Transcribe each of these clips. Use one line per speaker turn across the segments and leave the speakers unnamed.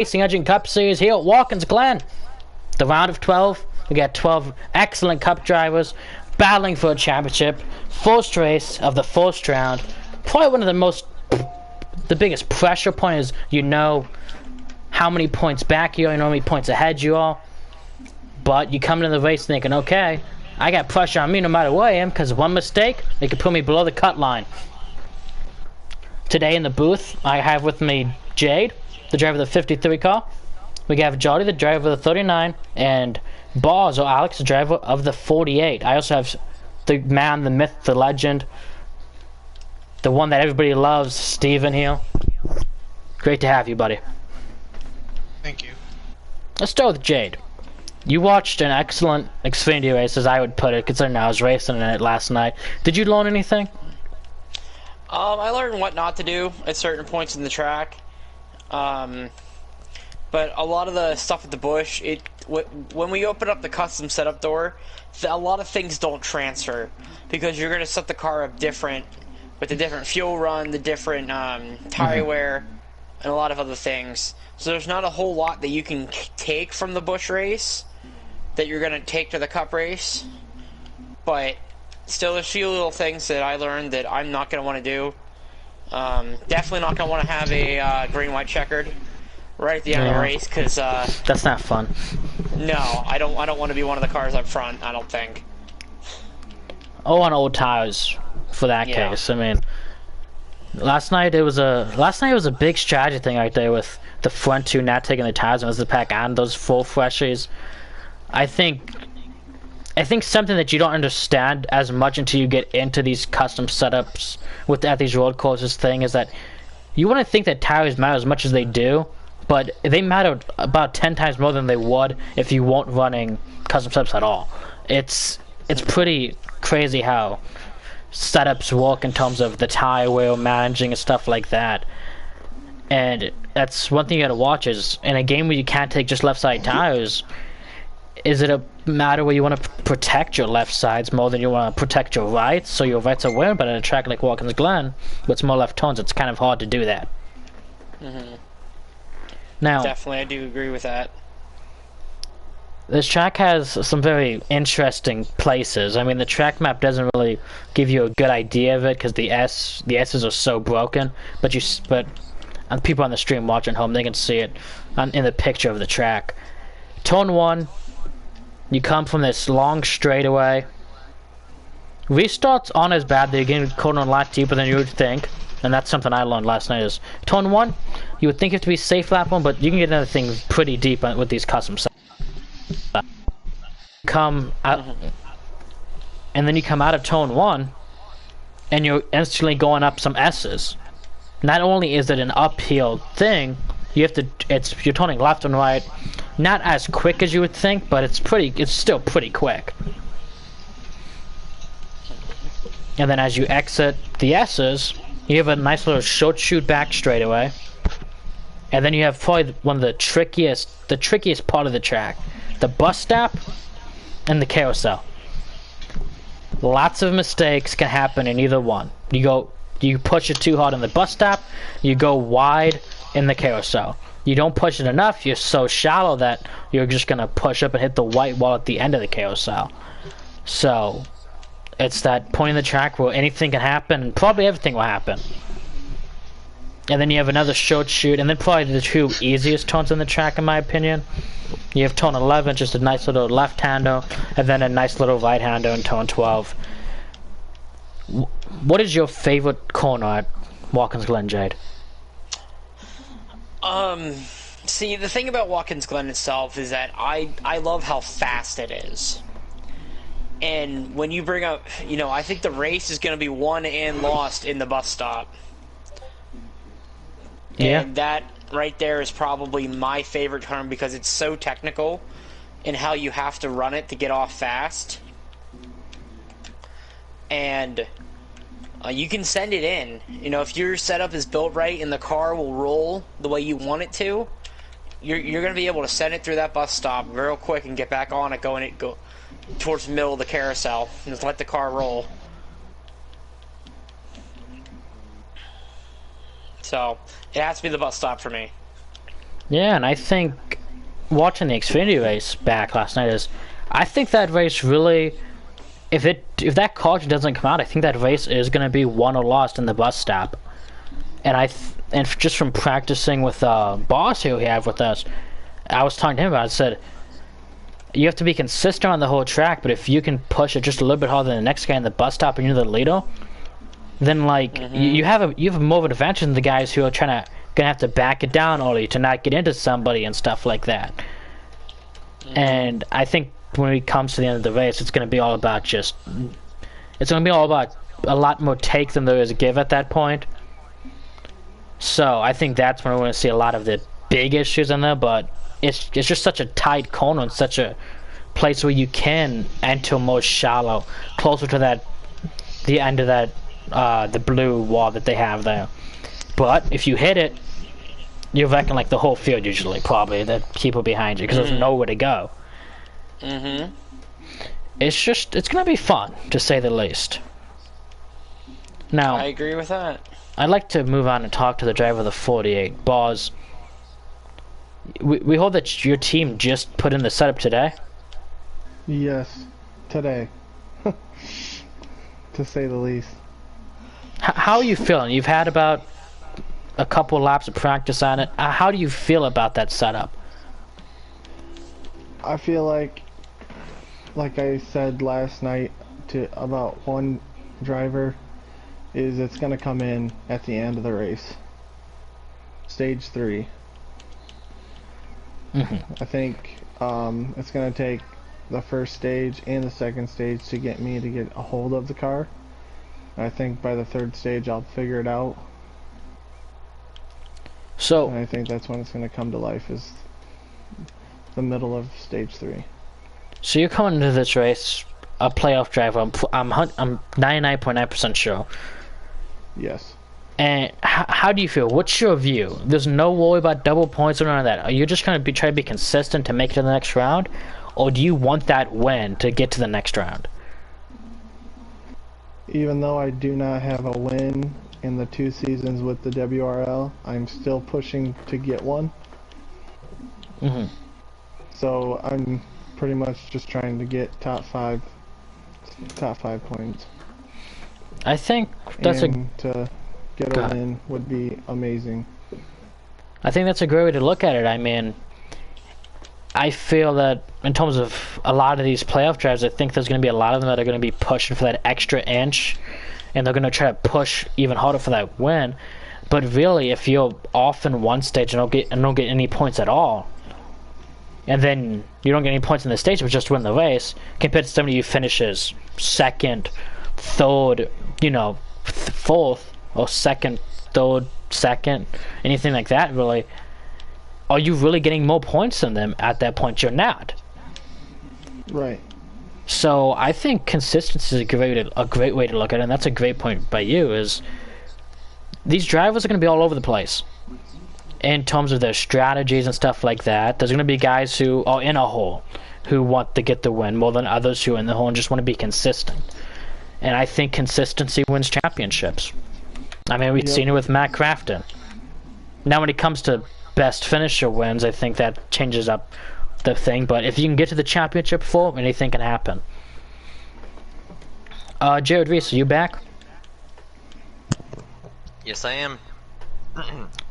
Racing Engine Cup Series here at Watkins Glen. The round of 12. We got 12 excellent Cup drivers battling for a championship. First race of the first round. Probably one of the biggest pressure point is you know how many points back you are, you know how many points ahead you are. But you come into the race thinking, okay, I got pressure on me no matter where I am, because one mistake, they could put me below the cut line. Today in the booth, I have with me Jade, the driver of the 53 car. We have Jody, the driver of the 39, and Boz, or Alex, the driver of the 48. I also have the man, the myth, the legend, the one that everybody loves, Steven here. Great to have you, buddy.
Thank you.
Let's start with Jade. You watched an excellent Xfinity race, as I would put it, considering I was racing in it last night. Did you learn anything?
I learned what not to do at certain points in the track. But a lot of the stuff at the bush, when we open up the custom setup door, a lot of things don't transfer because you're going to set the car up different with the different fuel run, the different tire wear, and a lot of other things. So there's not a whole lot that you can take from the bush race that you're going to take to the cup race. But still, there's a few little things that I learned that I'm not going to want to do. Definitely not going to want to have a green-white checkered right at the end of the race, because
that's not fun.
No, I don't want to be one of the cars up front, I don't think.
Oh, on old tires for that case. I mean, last night it was a big strategy thing right there with the front two not taking the tires and the pack on those full freshies. I think something that you don't understand as much until you get into these custom setups at these road courses thing is that you wouldn't think that tires matter as much as they do, but they matter about 10 times more than they would if you weren't running custom setups at all. It's pretty crazy how setups work in terms of the tire wear managing and stuff like that. And that's one thing you gotta watch is in a game where you can't take just left side tires, is it a matter where you want to protect your left sides more than you want to protect your rights, so your rights are wearing, but at a track like Watkins Glen, with more left turns, it's kind of hard to do that. Now,
definitely, I do agree with that.
This track has some very interesting places. I mean, the track map doesn't really give you a good idea of it because the S's are so broken. But people on the stream watching home, they can see it in the picture of the track. Turn 1, you come from this long straightaway. Restarts aren't as bad. They're getting caught a lot deeper than you would think. And that's something I learned last night is turn 1, you would think you have to be safe lap 1, but you can get another thing pretty deep with these custom setups. Come out, and then you come out of turn 1, and you're instantly going up some S's. Not only is it an uphill thing, you're turning left and right, not as quick as you would think, but it's still pretty quick. And then as you exit the S's, you have a nice little short shoot back straightaway. And then you have probably one of the trickiest part of the track, the bus stop and the carousel. Lots of mistakes can happen in either one. You push it too hard in the bus stop, you go wide in the carousel. You don't push it enough, you're so shallow that you're just gonna push up and hit the white wall at the end of the carousel. So it's that point in the track where anything can happen, and probably everything will happen. And then you have another short shoot, and then probably the two easiest turns in the track, in my opinion. You have turn 11, just a nice little left-hander, and then a nice little right-hander in turn 12. What is your favorite corner at Watkins Glen, Jade?
See, the thing about Watkins Glen itself is that I love how fast it is. And when you bring up, I think the race is going to be won and lost in the bus stop.
Yeah.
And that right there is probably my favorite turn because it's so technical in how you have to run it to get off fast. And you can send it in. If your setup is built right and the car will roll the way you want it to, you're going to be able to send it through that bus stop real quick and get back on it, go towards the middle of the carousel and just let the car roll. So it has to be the bus stop for me.
Yeah, and I think watching the Xfinity race back last night I think that race really, if that caution doesn't come out, I think that race is going to be won or lost in the bus stop. And just from practicing with Boss who we have with us, I was talking to him about it. I said, you have to be consistent on the whole track, but if you can push it just a little bit harder than the next guy in the bus stop and you're the leader, then like you have more of an advantage than the guys who are gonna have to back it down early to not get into somebody and stuff like that. And I think when it comes to the end of the race, it's gonna be all about a lot more take than there is give at that point. So I think that's when we're going to see a lot of the big issues in there, but it's just such a tight corner and such a place where you can enter more shallow, closer to the end of that, the blue wall that they have there. But if you hit it, you're wrecking like the whole field usually, probably, the people behind you, because there's nowhere to go. It's going to be fun, to say the least. Now,
I agree with that.
I'd like to move on and talk to the driver of the 48. Boz, we hope that your team just put in the setup today?
Yes, today. To say the least.
How are you feeling? You've had about a couple laps of practice on it. How do you feel about that setup?
I feel like I said last night about one driver, it's going to come in at the end of the race. Stage 3. I think it's going to take the first stage and the second stage to get me to get a hold of the car. I think by the third stage I'll figure it out.
So,
and I think that's when it's going to come to life, is the middle of stage 3.
So you're coming into this race a playoff driver. I'm 99.9% sure.
Yes.
And how do you feel? What's your view? There's no worry about double points or none of that. Are you just going to try to be consistent to make it to the next round? Or do you want that win to get to the next round?
Even though I do not have a win in the 2 seasons with the WRL, I'm still pushing to get one. So I'm pretty much just trying to get top 5 points.
I think that's
to get a win would be amazing.
I think that's a great way to look at it. I mean, I feel that in terms of a lot of these playoff drives, I think there's going to be a lot of them that are going to be pushing for that extra inch, and they're going to try to push even harder for that win. But really, if you're off in one stage and don't get any points at all, and then you don't get any points in the stage but just win the race, compared to somebody who finishes second, third, fourth, or second, third, second, anything like that, really, are you really getting more points than them at that point? You're not.
Right.
So I think consistency is a great way to look at it, and that's a great point by you, is these drivers are going to be all over the place in terms of their strategies and stuff like that. There's going to be guys who are in a hole who want to get the win more than others who are in the hole and just want to be consistent. And I think consistency wins championships. I mean, we've seen it with Matt Crafton. Now when it comes to best finisher wins, I think that changes up the thing. But if you can get to the championship full, anything can happen. Jared Reese, are you back?
Yes, I am.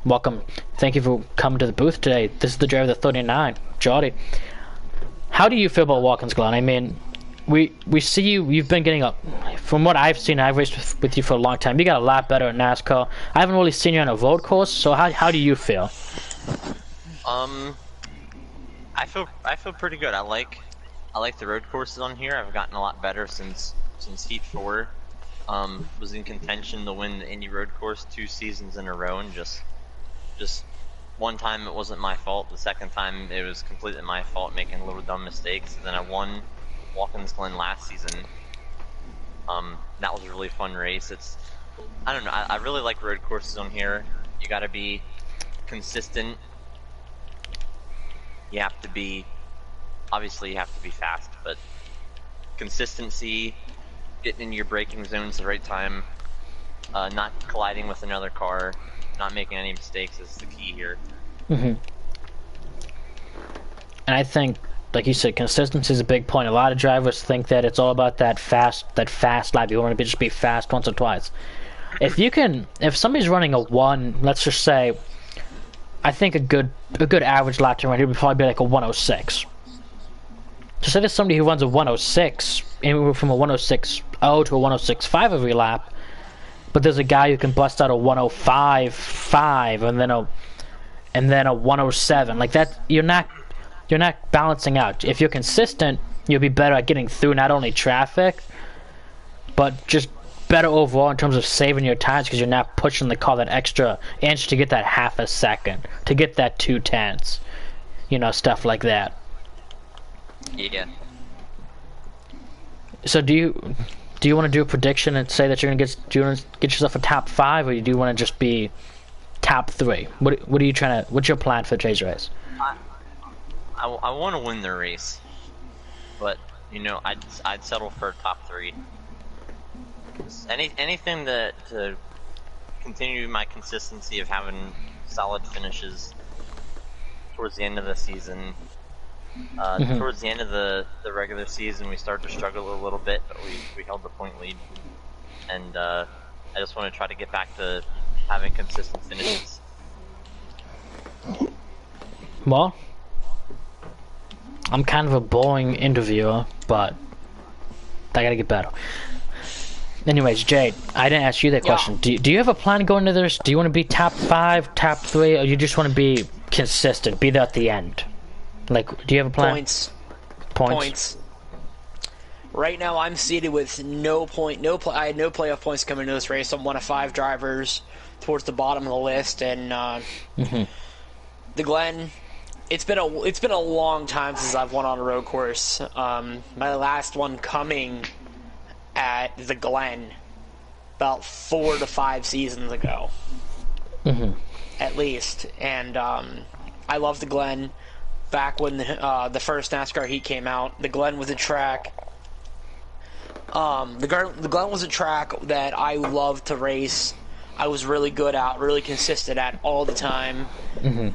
Welcome. Thank you for coming to the booth today. This is the driver of the 39, Jordy. How do you feel about Watkins Glen? I mean, we see you've been getting up. From what I've seen, I've raced with you for a long time. You got a lot better at NASCAR. I haven't really seen you on a road course, so how do you feel?
I feel pretty good. I like the road courses on here. I've gotten a lot better since Heat 4. Was in contention to win the Indy Road Course 2 seasons in a row, and just one time it wasn't my fault. The second time it was completely my fault, making little dumb mistakes. And then I won Watkins Glen last season. That was a really fun race. I don't know. I really like road courses on here. You got to be consistent. You have to be, obviously you have to be fast, but consistency, getting in your braking zones the right time, not colliding with another car, not making any mistakes is the key here.
And I think, like you said, consistency is a big point. A lot of drivers think that it's all about that fast lap. You want to just be fast once or twice. If somebody's running a 1, let's just say, I think a good average lap time run, it would probably be like a 106. So say there's somebody who runs a 106, anywhere from a 106.0 to a 106.5 every lap, but there's a guy who can bust out a 105.5 and then a 107. Like that, you're not balancing out. If you're consistent, you'll be better at getting through not only traffic, but just better overall in terms of saving your times because you're not pushing the car that extra inch to get that half a second, to get that 2/10, stuff like that.
Yeah.
So do you want to do a prediction and say that you're gonna get yourself a top 5, or do you want to just be top 3? What are you trying to? What's your plan for today's race?
I want to win the race, but I'd settle for top 3. Anything to continue my consistency of having solid finishes towards the end of the season. Towards the end of the regular season, we started to struggle a little bit, but we held the point lead, and I just want to try to get back to having consistent finishes.
Well, I'm kind of a boring interviewer, but I gotta get better. Anyways, Jade, I didn't ask you that question. Do you have a plan going into this? Do you want to be top 5, top 3, or you just want to be consistent, be there at the end? Like, do you have a plan?
Points. Right now, I'm seated with I had no playoff points coming into this race. I'm one of 5 drivers towards the bottom of the list, and the Glen. It's been a long time since I've won on a road course. My last one coming at the Glen about 4 to 5 seasons ago, at least. And I love the Glen. Back when the first NASCAR heat came out, the Glen was a track. The Glen was a track that I loved to race. I was really good at, really consistent at all the time.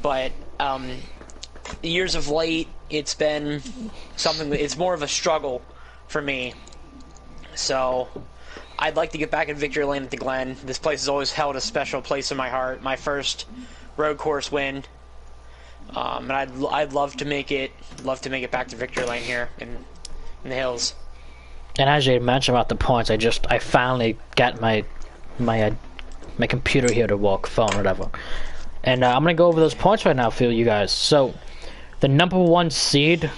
But years of late, it's been something that it's more of a struggle for me. So I'd like to get back in victory lane at the Glen. This place has always held a special place in my heart. My first road course win. And I'd love to make it back to victory lane here in the hills.
And as you mentioned about the points, I finally got my computer here to work, phone, whatever. And I'm gonna go over those points right now for you guys. So the number 1 seed,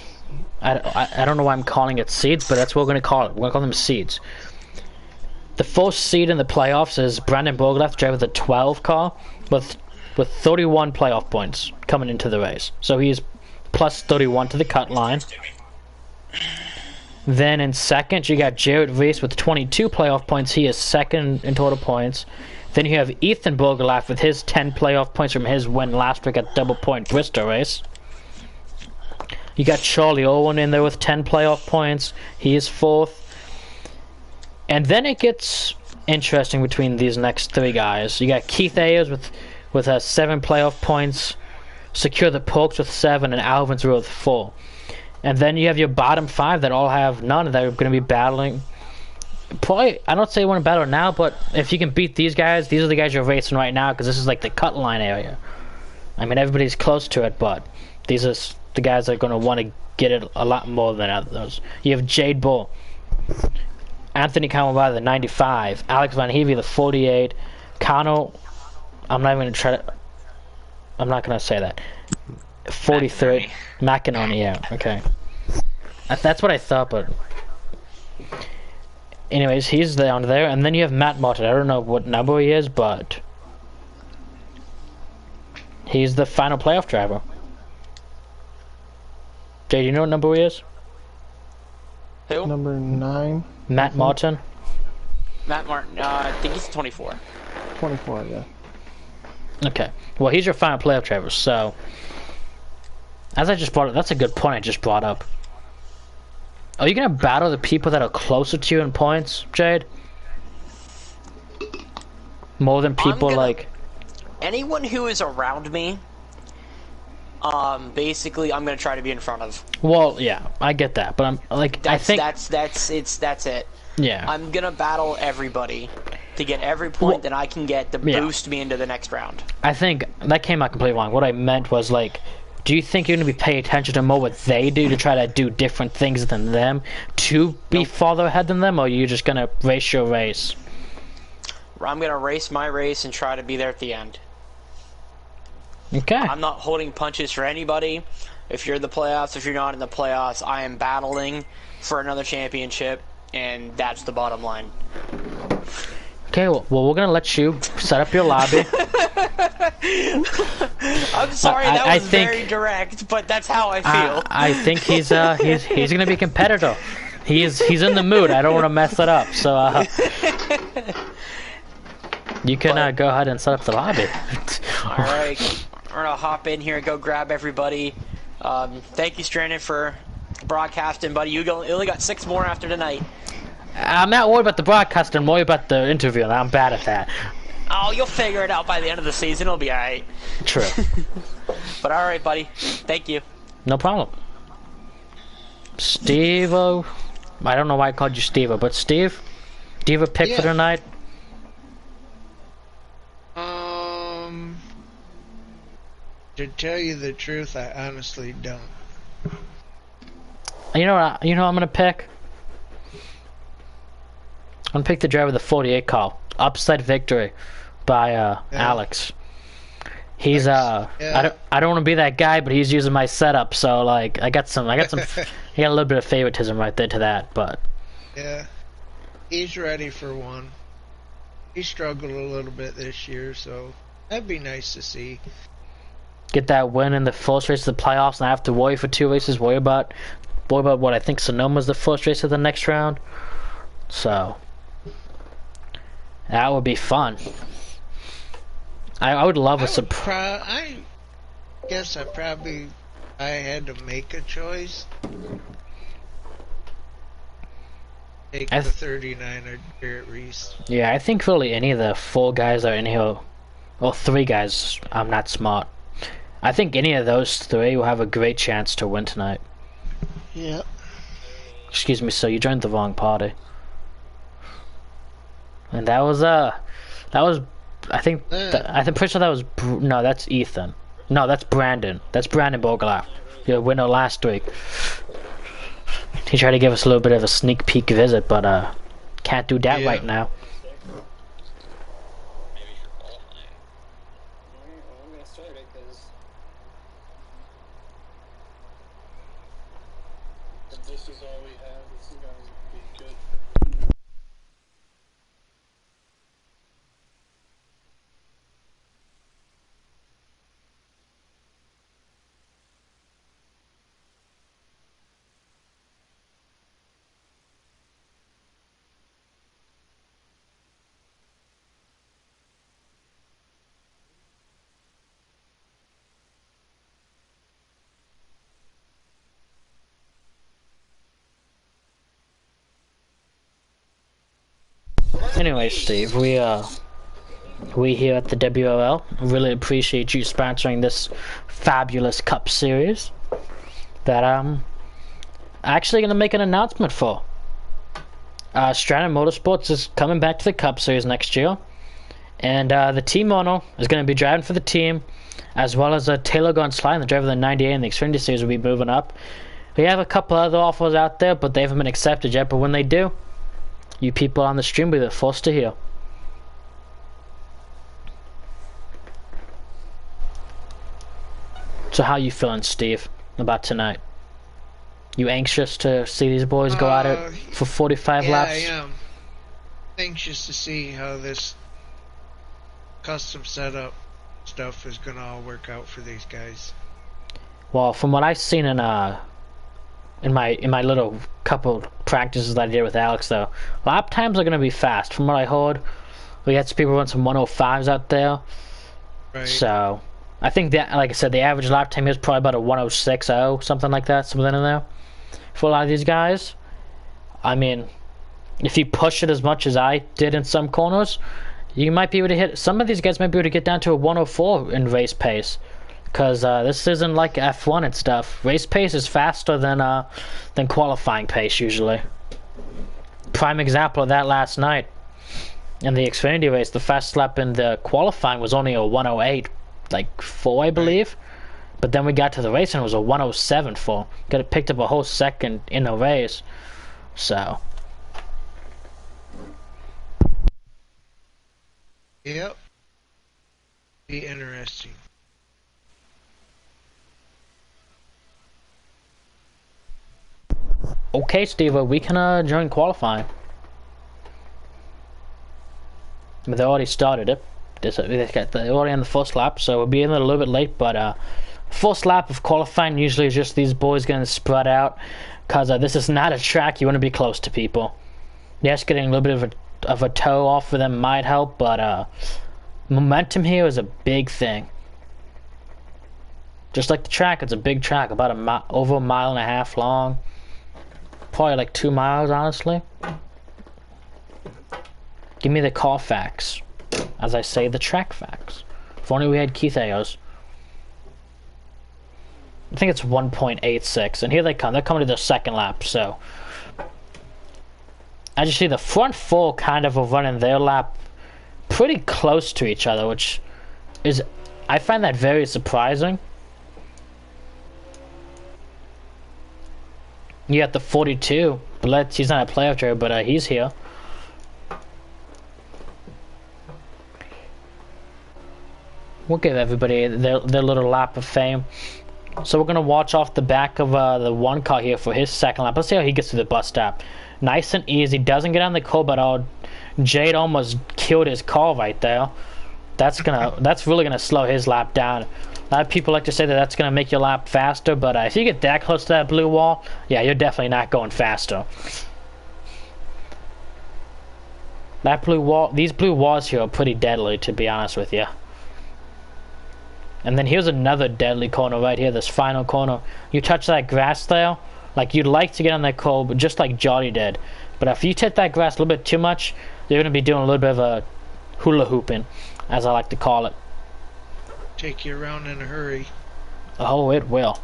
I don't know why I'm calling it seeds, but that's what we're gonna call it. We're gonna call them seeds. The first seed in the playoffs is Brandon Borglath, driver the 12 car, with 31 playoff points coming into the race. So he's plus 31 to the cut line. Then in second, you got Jared Reese with 22 playoff points. He is second in total points. Then you have Ethan Borglath with his 10 playoff points from his win last week at Double Point Bristol race. You got Charlie Owen in there with 10 playoff points. He is fourth. And then it gets interesting between these next 3 guys. You got Keith Ayers with 7 playoff points, Secure the Pokes with 7, and Alvin's with 4. And then you have your bottom 5 that all have none that are going to be battling. Probably, I don't say you want to battle now, but if you can beat these guys, these are the guys you're racing right now, because this is like the cut line area. I mean, everybody's close to it, but these are the guys that are going to want to get it a lot more than others. You have Jade Bull, Anthony Kawabata, the 95, Alex Van Hevey, the 48, Kano, I'm not going to say that. 43rd, McInerney, yeah, okay. That's what I thought, but anyways, he's down there, and then you have Matt Martin. I don't know what number he is, but he's the final playoff driver. Jay, do you know what number he is?
Who?
Number 9.
Matt Martin.
Matt Martin. I think he's 24.
24, yeah.
Okay. Well, he's your final playoff driver, so as I just brought up, that's a good point I just brought up. Are you going to battle the people that are closer to you in points, Jade? More than people like...
Anyone who is around me, basically I'm gonna try to be in front of.
Well, yeah, I get that, but I'm like, I think
That's it.
yeah.
I'm gonna battle everybody to get every point that I can get to boost me into the next round.
I think that came out completely wrong. What I meant was like, do you think you're going to be paying attention to more what they do to try to do different things than them to be farther ahead than them, or are you just going to race your race?
I'm going to race my race and try to be there at the end.
Okay.
I'm not holding punches for anybody. If you're in the playoffs, if you're not in the playoffs, I am battling for another championship, and that's the bottom line.
Okay, well, we're gonna let you set up your lobby.
I'm sorry, that was very direct, but that's how I feel.
I think he's gonna be a competitor. He's in the mood. I don't want to mess it up, so you can go ahead and set up the lobby.
All right, we're gonna hop in here and go grab everybody. Thank you, Strandon, for broadcasting, buddy. You only got 6 more after tonight.
I'm not worried about the broadcast, I'm worried about the interview, and I'm bad at that.
Oh, you'll figure it out by the end of the season. It'll be alright.
True.
But alright, buddy. Thank you.
No problem. Steve-o. I don't know why I called you Steve-o, but Steve? Do you have a pick for tonight?
To tell you the truth, I honestly don't.
You know what I'm gonna pick? I'm gonna pick the driver of the 48 call. Upset victory by Alex. He's I don't want to be that guy, but he's using my setup, so like I got a little bit of favoritism right there to that, but
yeah, he's ready for one. He struggled a little bit this year, so that'd be nice to see.
Get that win in the first race of the playoffs, and I have to worry for 2 races. Worry about what I think Sonoma's the first race of the next round. So that would be fun. I would love a surprise.
I guess I had to make a choice. Take the 39er Garrett Reese.
Yeah, I think really any of the 4 guys that are in here, or 3 guys, I'm not smart. I think any of those 3 will have a great chance to win tonight.
Yeah.
Excuse me, sir, you joined the wrong party. And that was I think I'm pretty sure that was no, that's Ethan. No, that's Brandon. That's Brandon Bogolaf, your winner last week. He tried to give us a little bit of a sneak peek visit, but can't do that right now. Anyway, Steve, we here at the WOL really appreciate you sponsoring this fabulous Cup series that I'm actually going to make an announcement for. Stranded Motorsports is coming back to the Cup series next year, and the team owner is going to be driving for the team, as well as Taylor Gonslide, the driver of the 98 and the Xfinity series, will be moving up. We have a couple other offers out there, but they haven't been accepted yet, but when they do, you people on the stream will be the first to hear. So how you feeling, Steve, about tonight? You anxious to see these boys go at it for 45 laps?
Yeah, I am anxious to see how this custom setup stuff is gonna all work out for these guys.
Well, from what I've seen in my little couple practices that I did with Alex, though, lap times are gonna be fast. From what I heard, we had some people run some 105s out there.
Right.
So I think that, like I said, the average lap time is probably about a 106.0, something like that, something in there. For a lot of these guys, I mean, if you push it as much as I did in some corners, you might be able to hit. Some of these guys might be able to get down to a 104 in race pace. because this isn't like F1 and stuff. Race pace is faster than qualifying pace usually. Prime example of that last night in the Xfinity race. The fastest lap in the qualifying was only a 108, like 4, I believe. But then we got to the race and it was a 107.4. Got it picked up a whole second in the race. So.
Yep. Be interesting.
Okay, Steve, we can join qualifying. But they already started it. They're already on the first lap, so we'll be in a little bit late, but first lap of qualifying usually is just these boys going to spread out, because this is not a track you want to be close to people. Yes, getting a little bit of a toe off for them might help, but momentum here is a big thing. Just like the track, it's a big track, about over 1.5 miles long. Probably like 2 miles, honestly. Give me the car facts. As I say, the track facts. If only we had Keith Ayers. I think it's 1.86, and here they come. They're coming to their second lap, so. As you see, the front four kind of are running their lap pretty close to each other, which is, I find that very surprising. You got the 42, but he's not a playoff driver, but he's here. We'll give everybody their little lap of fame. So we're going to watch off the back of the one car here for his second lap. Let's see how he gets to the bus stop. Nice and easy. Doesn't get on the curb at all. Jade almost killed his car right there. That's really gonna slow his lap down. A lot of people like to say that that's gonna make your lap faster, but if you get that close to that blue wall, yeah, you're definitely not going faster. That blue wall, these blue walls here are pretty deadly, to be honest with you. And then here's another deadly corner right here, this final corner. You touch that grass there, like you'd like to get on that curb, just like Jolly did. But if you hit that grass a little bit too much, you're going to be doing a little bit of a hula hooping, as I like to call it.
Take you around in a hurry.
Oh, it will.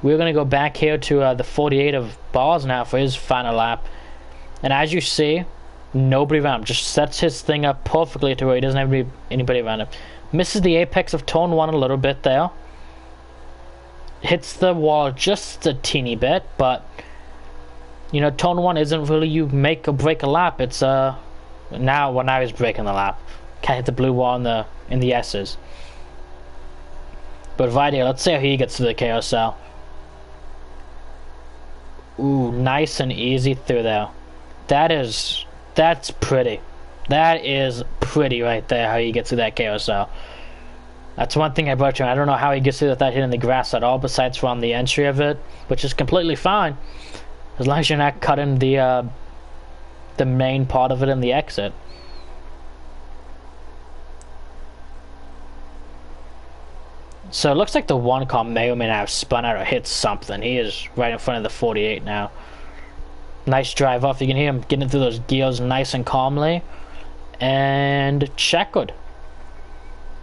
We're going to go back here to the 48 of Balls now for his final lap. And as you see, nobody around him. Just sets his thing up perfectly to where he doesn't have anybody around him. Misses the apex of turn 1 a little bit there. Hits the wall just a teeny bit, but you know, turn 1 isn't really you make or break a lap. It's now he's breaking the lap. Can't hit the blue wall in the S's. But right here, let's see how he gets to the carousel. Ooh, nice and easy through there. That's pretty. That is pretty right there, how he gets through that carousel. That's one thing I brought to him. I don't know how he gets through without hitting the grass at all, besides from the entry of it, which is completely fine, as long as you're not cutting the main part of it in the exit. So it looks like the one car may or may not have spun out or hit something. He is right in front of the 48 now. Nice drive off. You can hear him getting through those gears nice and calmly. And checkered.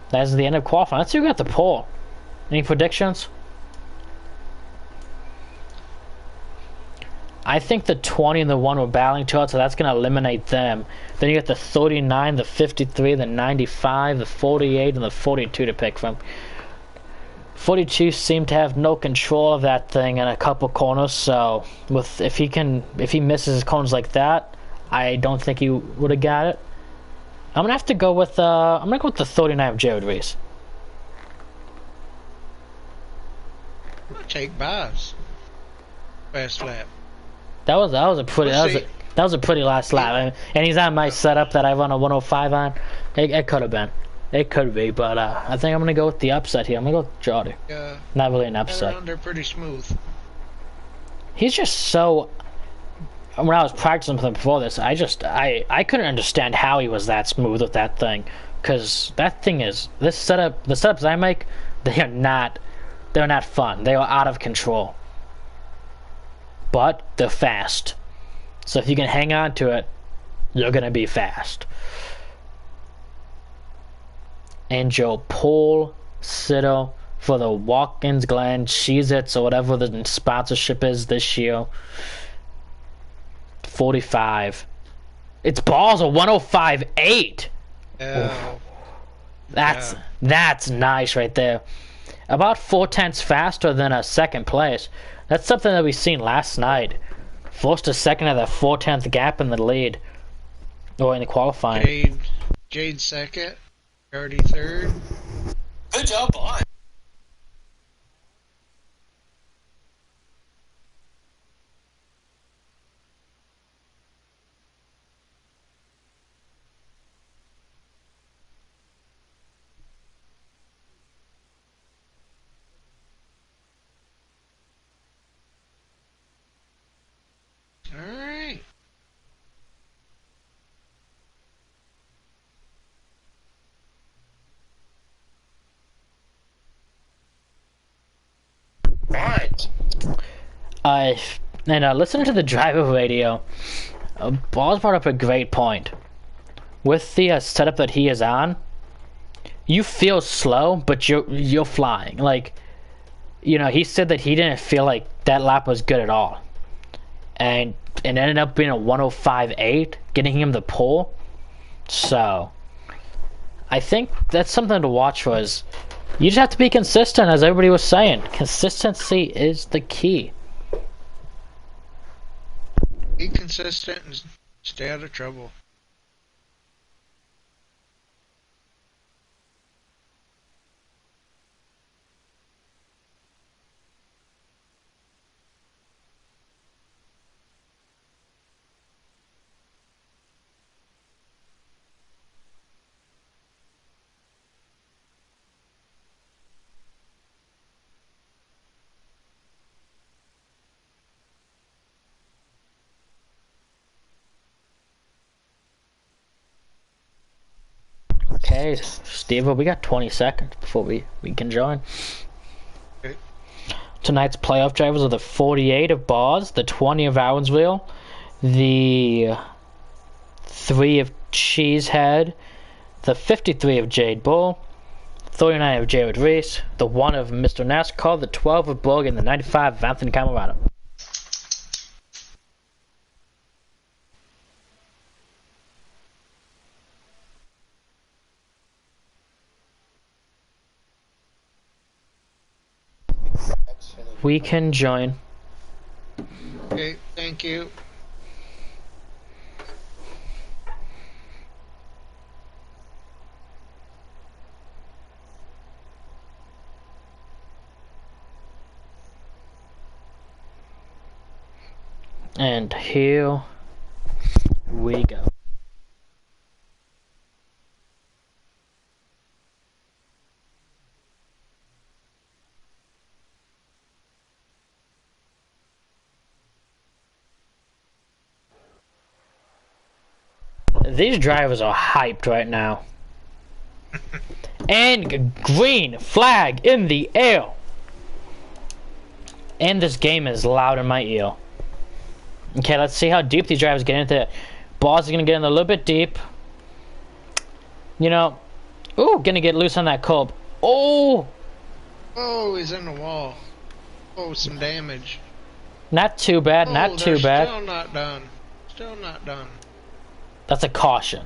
That's the end of qualifying. Let's see who got the pole. Any predictions? I think the 20 and the 1 were battling to it, so that's going to eliminate them. Then you got the 39, the 53, the 95, the 48, and the 42 to pick from. 42 seemed to have no control of that thing in a couple corners, so if he misses his corners like that, I don't think he would have got it. I'm gonna have to go with the 39 of Jared Reese.
I'll take Bob's fast lap.
That was a pretty last lap, and he's on my setup that I run a 105 on. It could have been. It could be, but I think I'm gonna go with the upset here. I'm gonna go with Jody. Yeah. Not really an upset.
They're pretty smooth.
He's just so. When I was practicing with him before this, I couldn't understand how he was that smooth with that thing, because that thing is the setups I make, they're not fun. They are out of control. But they're fast. So if you can hang on to it, you're gonna be fast. and your pole sitter for the Watkins Glen Cheez-Its or whatever the sponsorship is this year. 45. Its balls are 105.8.
Oh.
That's nice right there. About 4/10 faster than a second place. That's something that we seen last night. First to second at a 4/10 gap in the lead. Or in the qualifying.
Jade second. Already third.
Good job, boy.
Alright.
Right.
Listening to the driver radio, Ball's brought up a great point. With the setup that he is on, you feel slow, but you're flying. Like, you know, he said that he didn't feel like that lap was good at all, and it ended up being a 105.8, getting him the pole. So, I think that's something to watch for. Is you just have to be consistent, as everybody was saying. Consistency is the key.
Be consistent and stay out of trouble.
Okay, Steve, we got 20 seconds before we can join.
Okay.
Tonight's playoff drivers are the 48 of Boz, the 20 of Owensville, the 3 of Cheesehead, the 53 of Jade Bull, 39 of Jared Reese, the 1 of Mr. NASCAR, the 12 of Bug, and the 95 of Anthony Camarado. We can join.
Okay, thank you.
And here we go. These drivers are hyped right now. And green flag in the air. And this game is loud in my ear. Okay, let's see how deep these drivers get into it. Boss is going to get in a little bit deep. You know. Ooh, going to get loose on that curb. Oh!
Oh, he's in the wall. Oh, some damage.
Not too bad, not too bad.
Still not done. Still not done.
That's a caution.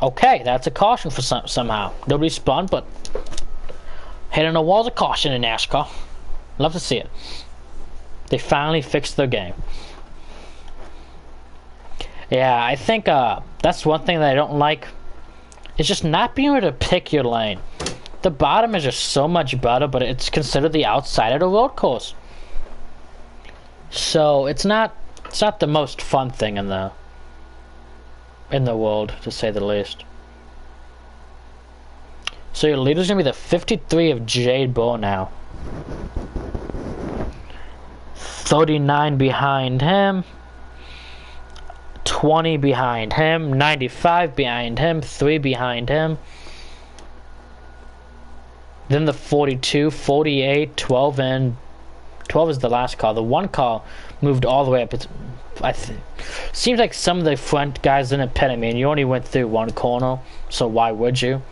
Okay, that's a caution for somehow. Nobody spun, but hitting a wall's a caution in NASCAR. Love to see it. They finally fixed their game. Yeah, I think that's one thing that I don't like. Is just not being able to pick your lane. The bottom is just so much better, but it's considered the outside of the road course. So it's not the most fun thing in the world, to say the least. So your leader's gonna be the 53 of Jade Bull now. 39 behind him. 20 behind him. 95 behind him. 3 behind him. Then the 42, 48, 12, and 12 is the last car. The one car moved all the way up. Seems like some of the front guys didn't pit. I mean, you only went through one corner, so why would you?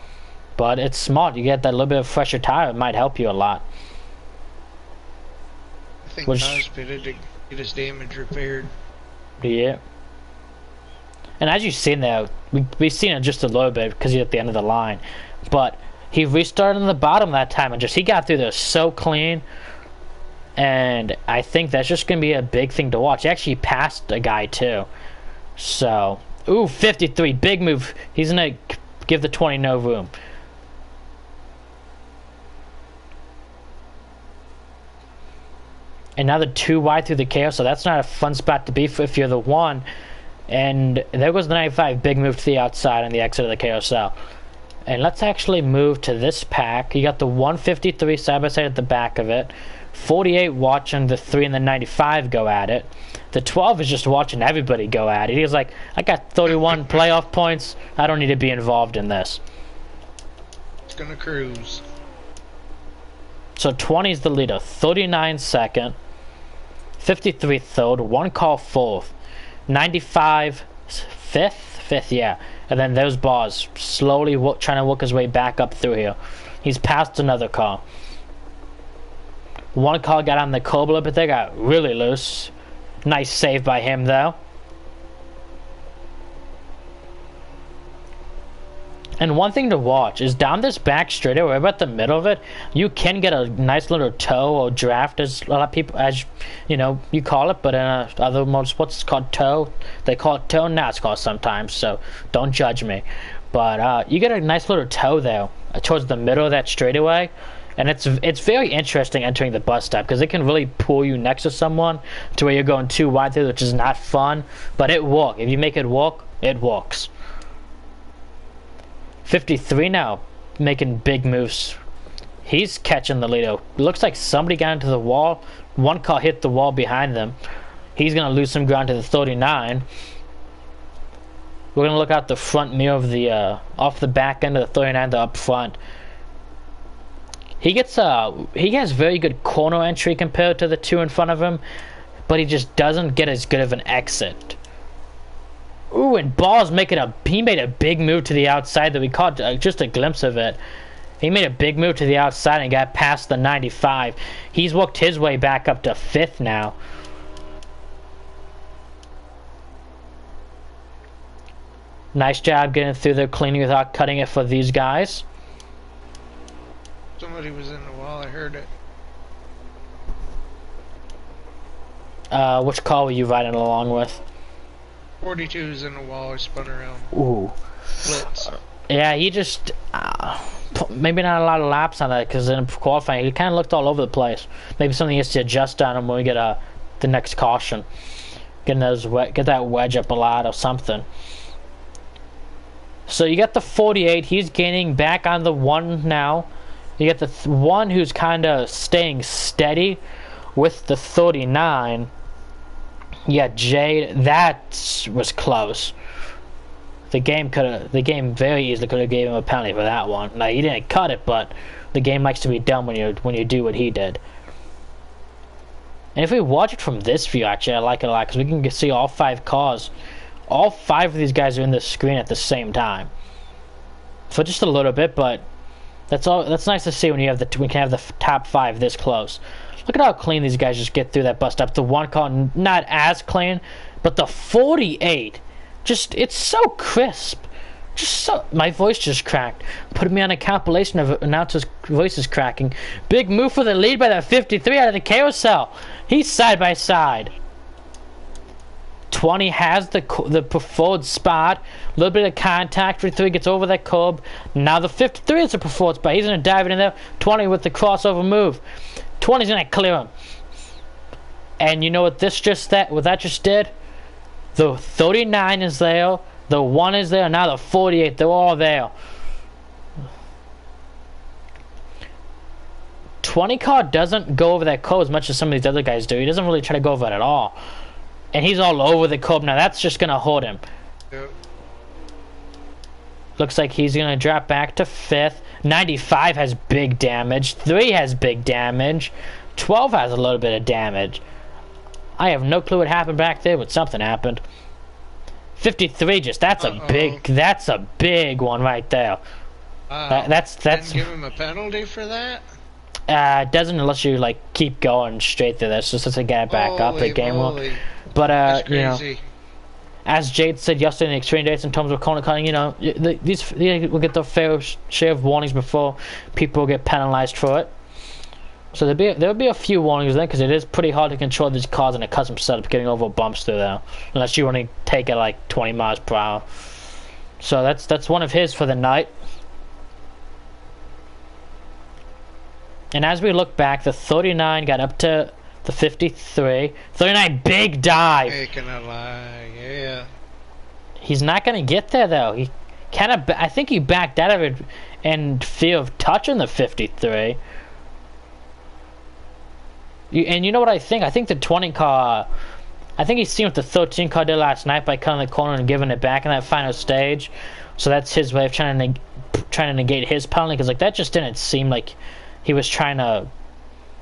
but it's smart. You get that little bit of fresher tire, it might help you a lot.
I think
Which-
Kaz pitted to get his damage repaired.
Yeah. And as you've seen there, we've seen it just a little bit because he's at the end of the line. But he restarted on the bottom that time and he got through there so clean. And I think that's just going to be a big thing to watch. He actually passed a guy too. So, ooh, 53, big move. He's going to give the 20 no room. Another 2 wide through the chaos, so that's not a fun spot to be if you're the one. And there goes the 95, big move to the outside on the exit of the carousel. And let's actually move to this pack. You got the 153 side by side at the back of it. 48 watching the 3 and the 95 go at it. The 12 is just watching everybody go at it. He's like, I got 31 playoff points. I don't need to be involved in this.
It's gonna cruise.
So 20 is the leader. 39 second. 53 third. 1 call fourth. 95 fifth, yeah. And then those bars slowly trying to work his way back up through here. He's passed another car. One car got on the curb a little bit. They got really loose. Nice save by him though. And one thing to watch is down this back straightaway, about the middle of it, you can get a nice little toe or draft, as a lot of people, as you know, you call it, but in other motorsports it's called toe. They call it toe, now it's called sometimes, so don't judge me. But you get a nice little toe there towards the middle of that straightaway, and it's very interesting entering the bus stop because it can really pull you next to someone to where you're going too wide through, which is not fun, but it works. If you make it work, it works. 53 now, making big moves. He's catching the leader. Looks like somebody got into the wall. One car hit the wall behind them. He's going to lose some ground to the 39. We're going to look out the front mirror of the, off the back end of the 39 to up front. He has very good corner entry compared to the 2 in front of him, but he just doesn't get as good of an exit. Ooh, and Ball's he made a big move to the outside that we caught just a glimpse of it. He made a big move to the outside and got past the 95. He's worked his way back up to 5th now. Nice job getting through there cleaning without cutting it for these guys.
Somebody was in the wall, I heard it.
Which car were you riding along with?
42's in the wall, I spun around.
Ooh.
Blitz.
Yeah, he just maybe not a lot of laps on that because in qualifying he kind of looked all over the place. Maybe something he has to adjust on him when we get the next caution. Get that wedge up a lot or something. So you got the 48. He's gaining back on the 1 now. You got the 1 who's kind of staying steady with the 39. Yeah, Jay, that was close. The game very easily could have gave him a penalty for that one. Now he didn't cut it, but the game likes to be done when you do what he did. And if we watch it from this view, actually, I like it a lot because we can see all 5 cars. All 5 of these guys are in the screen at the same time. For just a little bit, but that's nice to see when we can have the top 5 this close. Look at how clean these guys just get through that bus stop. The 1 car not as clean, but the 48, it's so crisp. My voice just cracked. Put me on a compilation of announcers' voices cracking. Big move for the lead by that 53 out of the carousel. He's side by side. 20 has the preferred spot. A little bit of contact. 53 gets over that curb. Now the 53 is the preferred spot. He's going to dive it in there. 20 with the crossover move. 20's going to clear him. And you know what that just did? The 39 is there. The 1 is there. Now the 48. They're all there. 20 car doesn't go over that curb as much as some of these other guys do. He doesn't really try to go over it at all. And he's all over the curb now. That's just going to hurt him.
Yep.
Looks like he's going to drop back to 5th. 95 has big damage. 3 has big damage. 12 has a little bit of damage. I have no clue what happened back there, but something happened. 53 that's a big one right there. That's
Didn't give him a penalty for that?
doesn't unless you like keep going straight through this, just to get back up the game rule. But
That's
you know,
crazy.
as Jade said yesterday in the extreme dates in terms of corner cutting, you know, these will get their fair share of warnings before people get penalized for it. So there'll be a few warnings then, because it is pretty hard to control these cars in a custom setup getting over bumps through there, unless you only take it like 20 miles per hour. So that's one of his for the night. And as we look back, the 39 got up to the 53. 39, big dive.
Taking a lie, yeah.
He's not going to get there, though. He kind of, I think he backed out of it in fear of touching the 53. And you know what I think? I think the 20 car, I think he's seen what the 13 car did last night by cutting the corner and giving it back in that final stage. So that's his way of trying to negate his penalty, because like that just didn't seem like he was trying to,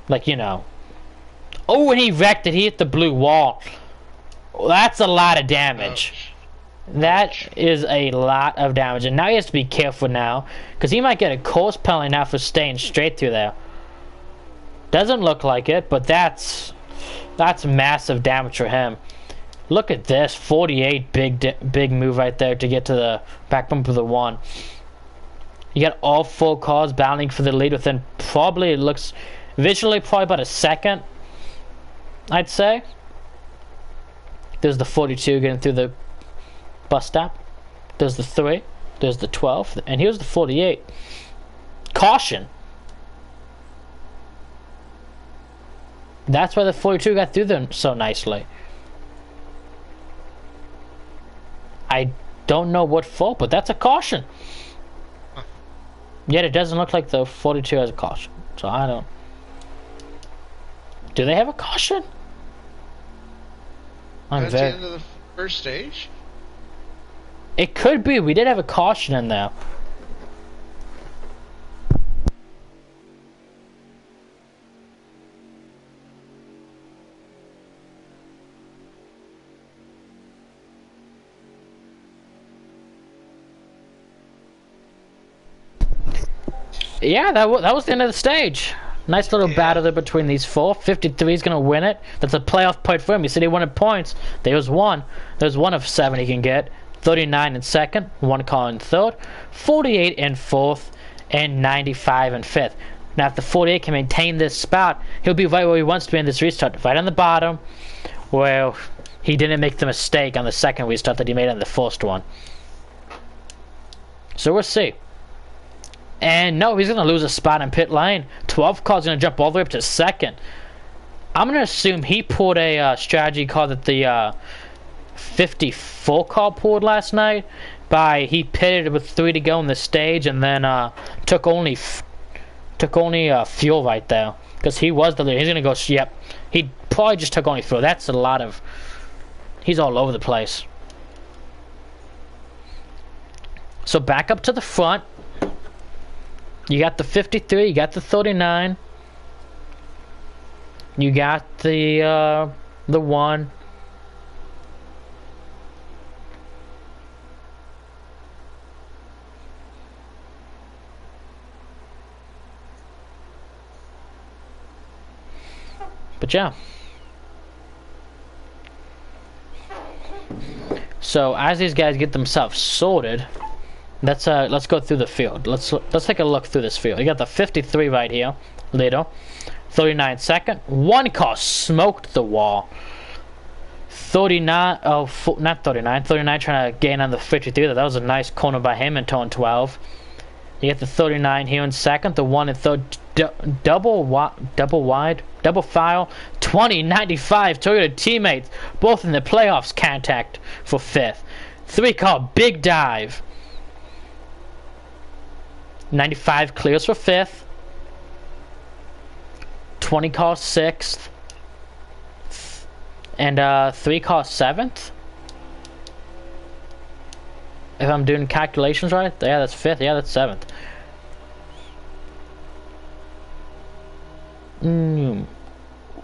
like, you know. Oh, and he wrecked it. He hit the blue wall. That's a lot of damage.
Ouch.
That is a lot of damage. And now he has to be careful now, because he might get a course penalty now for staying straight through there. Doesn't look like it, but that's massive damage for him. Look at this. 48, big move right there to get to the back bump of the one. You got all four cars battling for the lead within probably, it looks visually probably about a second, I'd say. There's the 42 getting through the bus stop. There's the 3. There's the 12. And here's the 48. Caution. That's why the 42 got through them so nicely. I don't know what for, but that's a caution. Yet it doesn't look like the 42 has a caution. So I don't... Do they have a caution?
That's the end of the first stage?
It could be. We did have a caution in there. Yeah, that was the end of the stage. Nice little battle there between these four. 53 is going to win it. That's a playoff point for him. He said he wanted points. There's one. There's one of 7 he can get. 39 in second. 1 car in third. 48 in fourth. And 95 in fifth. Now, if the 48 can maintain this spot, he'll be right where he wants to be in this restart. Right on the bottom, where he didn't make the mistake on the second restart that he made on the first one. So we'll see. And no, he's going to lose a spot in pit lane. 12 car's going to jump all the way up to second. I'm going to assume he pulled a strategy car that the 54 car pulled last night. He pitted with 3 to go in the stage, and then took only fuel right there, because he was the leader. He's going to go. Yep, he probably just took only fuel. That's a lot of. He's all over the place. So back up to the front. You got the 53, you got the 39, you got the 1. But yeah. So as these guys get themselves sorted, let's go through the field. Let's take a look through this field. You got the 53 right here, leader. 39 second. 1 car smoked the wall. 39. Oh, not 39. 39 trying to gain on the 53. That was a nice corner by him in turn 12. You get the 39 here in second. The 1 in third. Double file. 20, 95 Toyota teammates, both in the playoffs, contact for 5th. 3 car big dive. 95 clears for 5th. 20 car 6th. And 3 car 7th. If I'm doing calculations right, yeah, that's 5th. Yeah, that's 7th.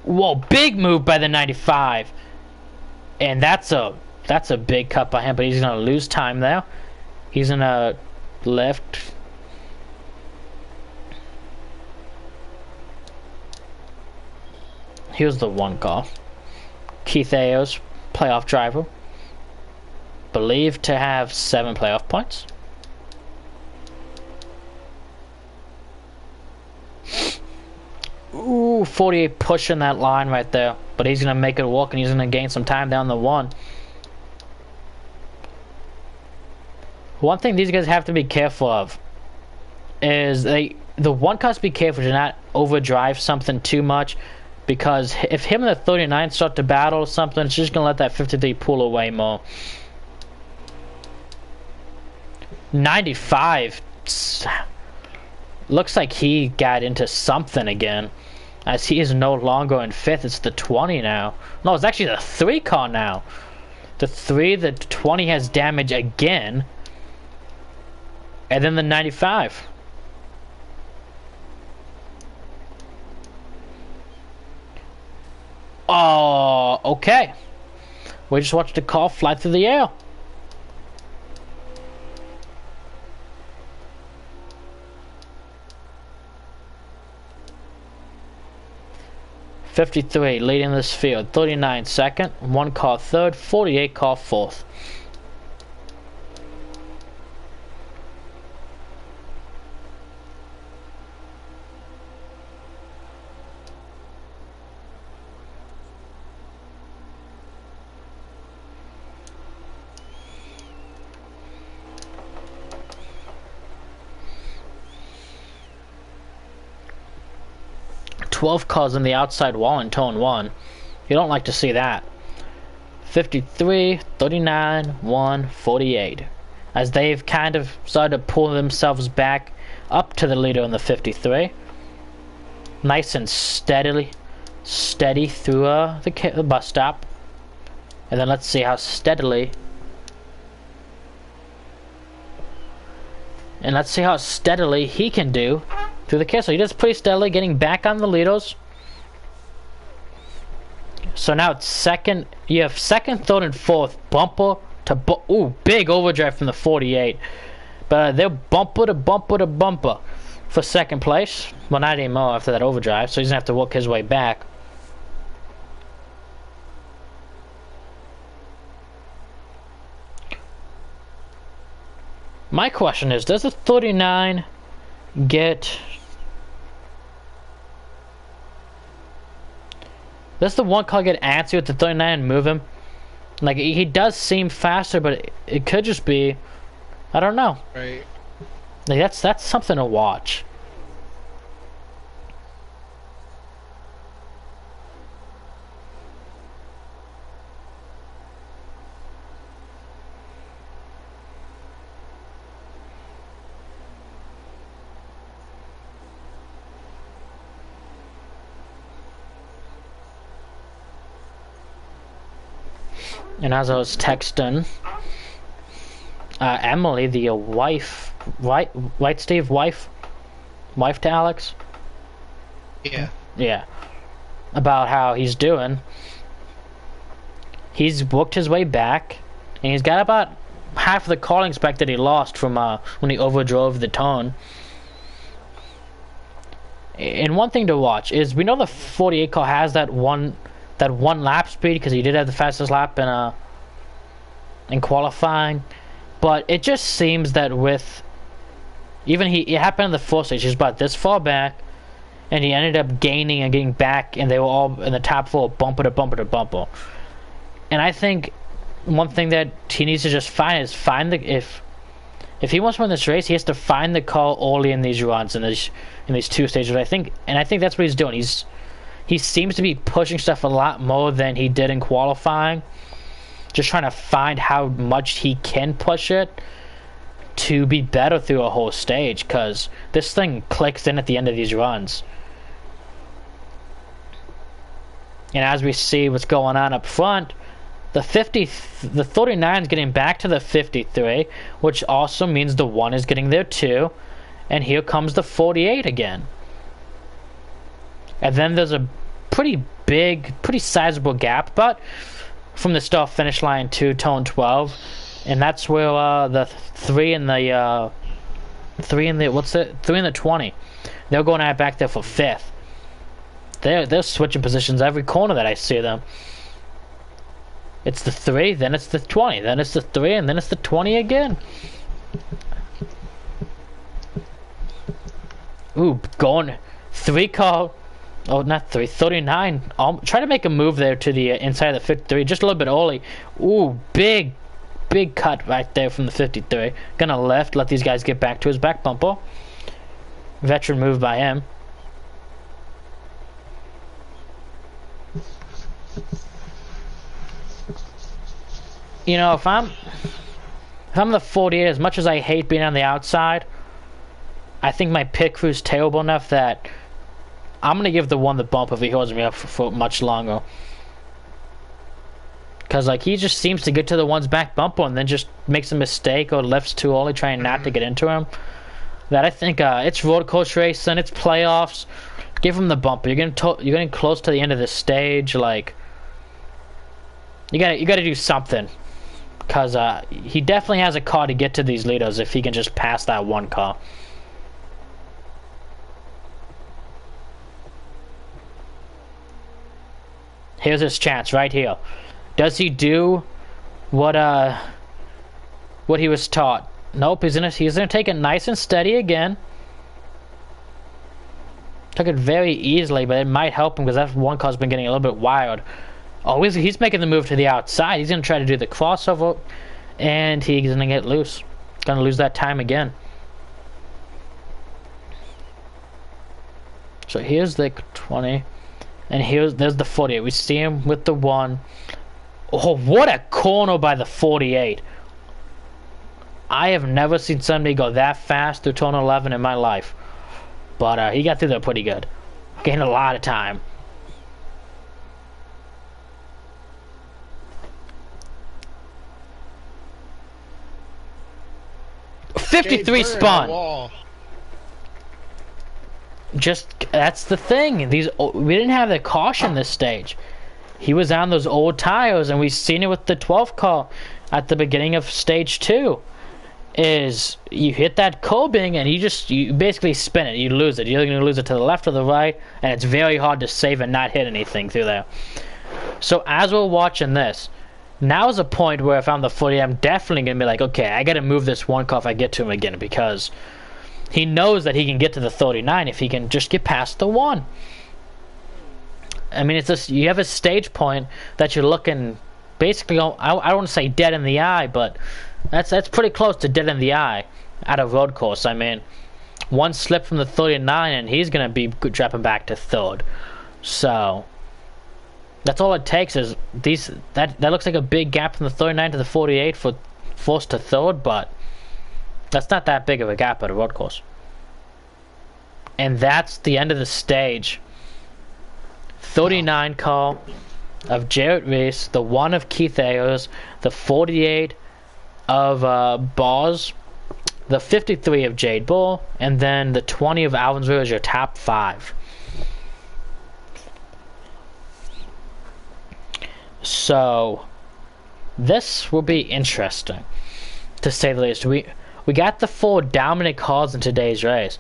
Whoa, big move by the 95. And that's a big cut by him, but he's gonna lose time there. He's gonna left. Here's the one car. Keith Ayers, playoff driver. Believed to have 7 playoff points. Ooh, 48 pushing that line right there. But he's going to make it work, and he's going to gain some time down the 1. One thing these guys have to be careful of is the 1 cars be careful to not overdrive something too much, because if him and the 39 start to battle or something, it's just going to let that 53 pull away more. 95 looks like he got into something again, as he is no longer in 5th. It's the 20 now. No, it's actually the 3 car now. The 20 has damage again. And then the 95. Oh, okay. We just watched the car fly through the air. '53 leading this field. 39 second. 1 car third. 48 car fourth. Cars in the outside wall in tone 1. You don't like to see that. 53, 39, 1, 48. As they've kind of started to pull themselves back up to the leader in the 53. Nice and steady through the bus stop. And then let's see how steadily. And let's see how steadily he can do through the castle. He does pretty steadily, getting back on the leaders. So now it's second. You have second, third, and fourth. Bumper to ooh, big overdrive from the 48. But they're bumper to bumper to bumper for second place. Well, not anymore after that overdrive, so he's gonna have to work his way back. My question is, does the 39 get... Does the 1 car get antsy with the 39 and move him? Like, he does seem faster, but it could just be... I don't know.
Right.
Like, that's something to watch. And as I was texting Emily, the wife, right, Steve, wife to Alex?
Yeah.
Yeah. About how he's doing. He's booked his way back, and he's got about half of the calling spec that he lost from when he overdrove the tone. And one thing to watch is, we know the 48 car has that one lap speed, because he did have the fastest lap in qualifying, but it just seems that with it happened in the first stage. He's about this far back, and he ended up gaining and getting back, and they were all in the top 4, bumper to bumper to bumper. And I think one thing that he needs to just find is if he wants to win this race, he has to find the car early in these runs, in these 2 stages. I think that's what he's doing. He seems to be pushing stuff a lot more than he did in qualifying. Just trying to find how much he can push it to be better through a whole stage, because this thing clicks in at the end of these runs. And as we see what's going on up front, the 39 is getting back to the 53, which also means the 1 is getting there too. And here comes the 48 again. And then there's a pretty sizable gap, but from the start finish line to tone 12, and that's where the 3 and the 3 and the 20, they're going out back there for 5th. They're switching positions every corner that I see them. It's the 3, then it's the 20, then it's the 3, and then it's the 20 again. Ooh, going 3 car. Oh, not 3, 39. Try to make a move there to the inside of the 53, just a little bit early. Ooh, big cut right there from the 53. Gonna left, let these guys get back to his back bumper. Veteran move by him. You know, if I'm the 48, as much as I hate being on the outside, I think my pit crew's terrible enough that I'm gonna give the 1 the bump if he holds me up for much longer. Cause like he just seems to get to the 1's back bumper and then just makes a mistake or lifts too early, trying not to get into him. That I think it's road course racing, it's playoffs. Give him the bumper. You're getting close to the end of the stage. Like you gotta do something. Cause he definitely has a car to get to these leaders if he can just pass that 1 car. Here's his chance right here. Does he do what he was taught? Nope, he's gonna take it nice and steady again. Took it very easily, but it might help him because that 1 car's been getting a little bit wild. Oh, he's making the move to the outside. He's gonna try to do the crossover, and he's gonna get loose. Gonna lose that time again. So here's the 20. And there's the 48. We see him with the 1. Oh, what a corner by the 48. I have never seen somebody go that fast through turn 11 in my life. But he got through there pretty good. Gained a lot of time. .53 spun. That's the thing. We didn't have the caution this stage. He was on those old tires, and we've seen it with the 12 car at the beginning of stage 2. Is you hit that cobing and you basically spin it. You lose it. You're going to lose it to the left or the right, and it's very hard to save and not hit anything through there. So as we're watching this, now is a point where if I'm the 40, I'm definitely going to be like, okay, I got to move this 1 car if I get to him again, because he knows that he can get to the 39 if he can just get past the 1. I mean, you have a stage point that you're looking basically, I don't want to say dead in the eye, but that's pretty close to dead in the eye at a road course. I mean, 1 slip from the 39 and he's going to be dropping back to 3rd. So that's all it takes is that looks like a big gap from the 39 to the 48 for 1st to 3rd, but that's not that big of a gap at a road course. And that's the end of the stage. 39 car of Jarrett Reese, the 1 of Keith Ayers, the 48 of Boz, the 53 of Jade Bull, and then the 20 of Alvinsville is your top 5. So this will be interesting, to say the least. We got the 4 dominant cars in today's race,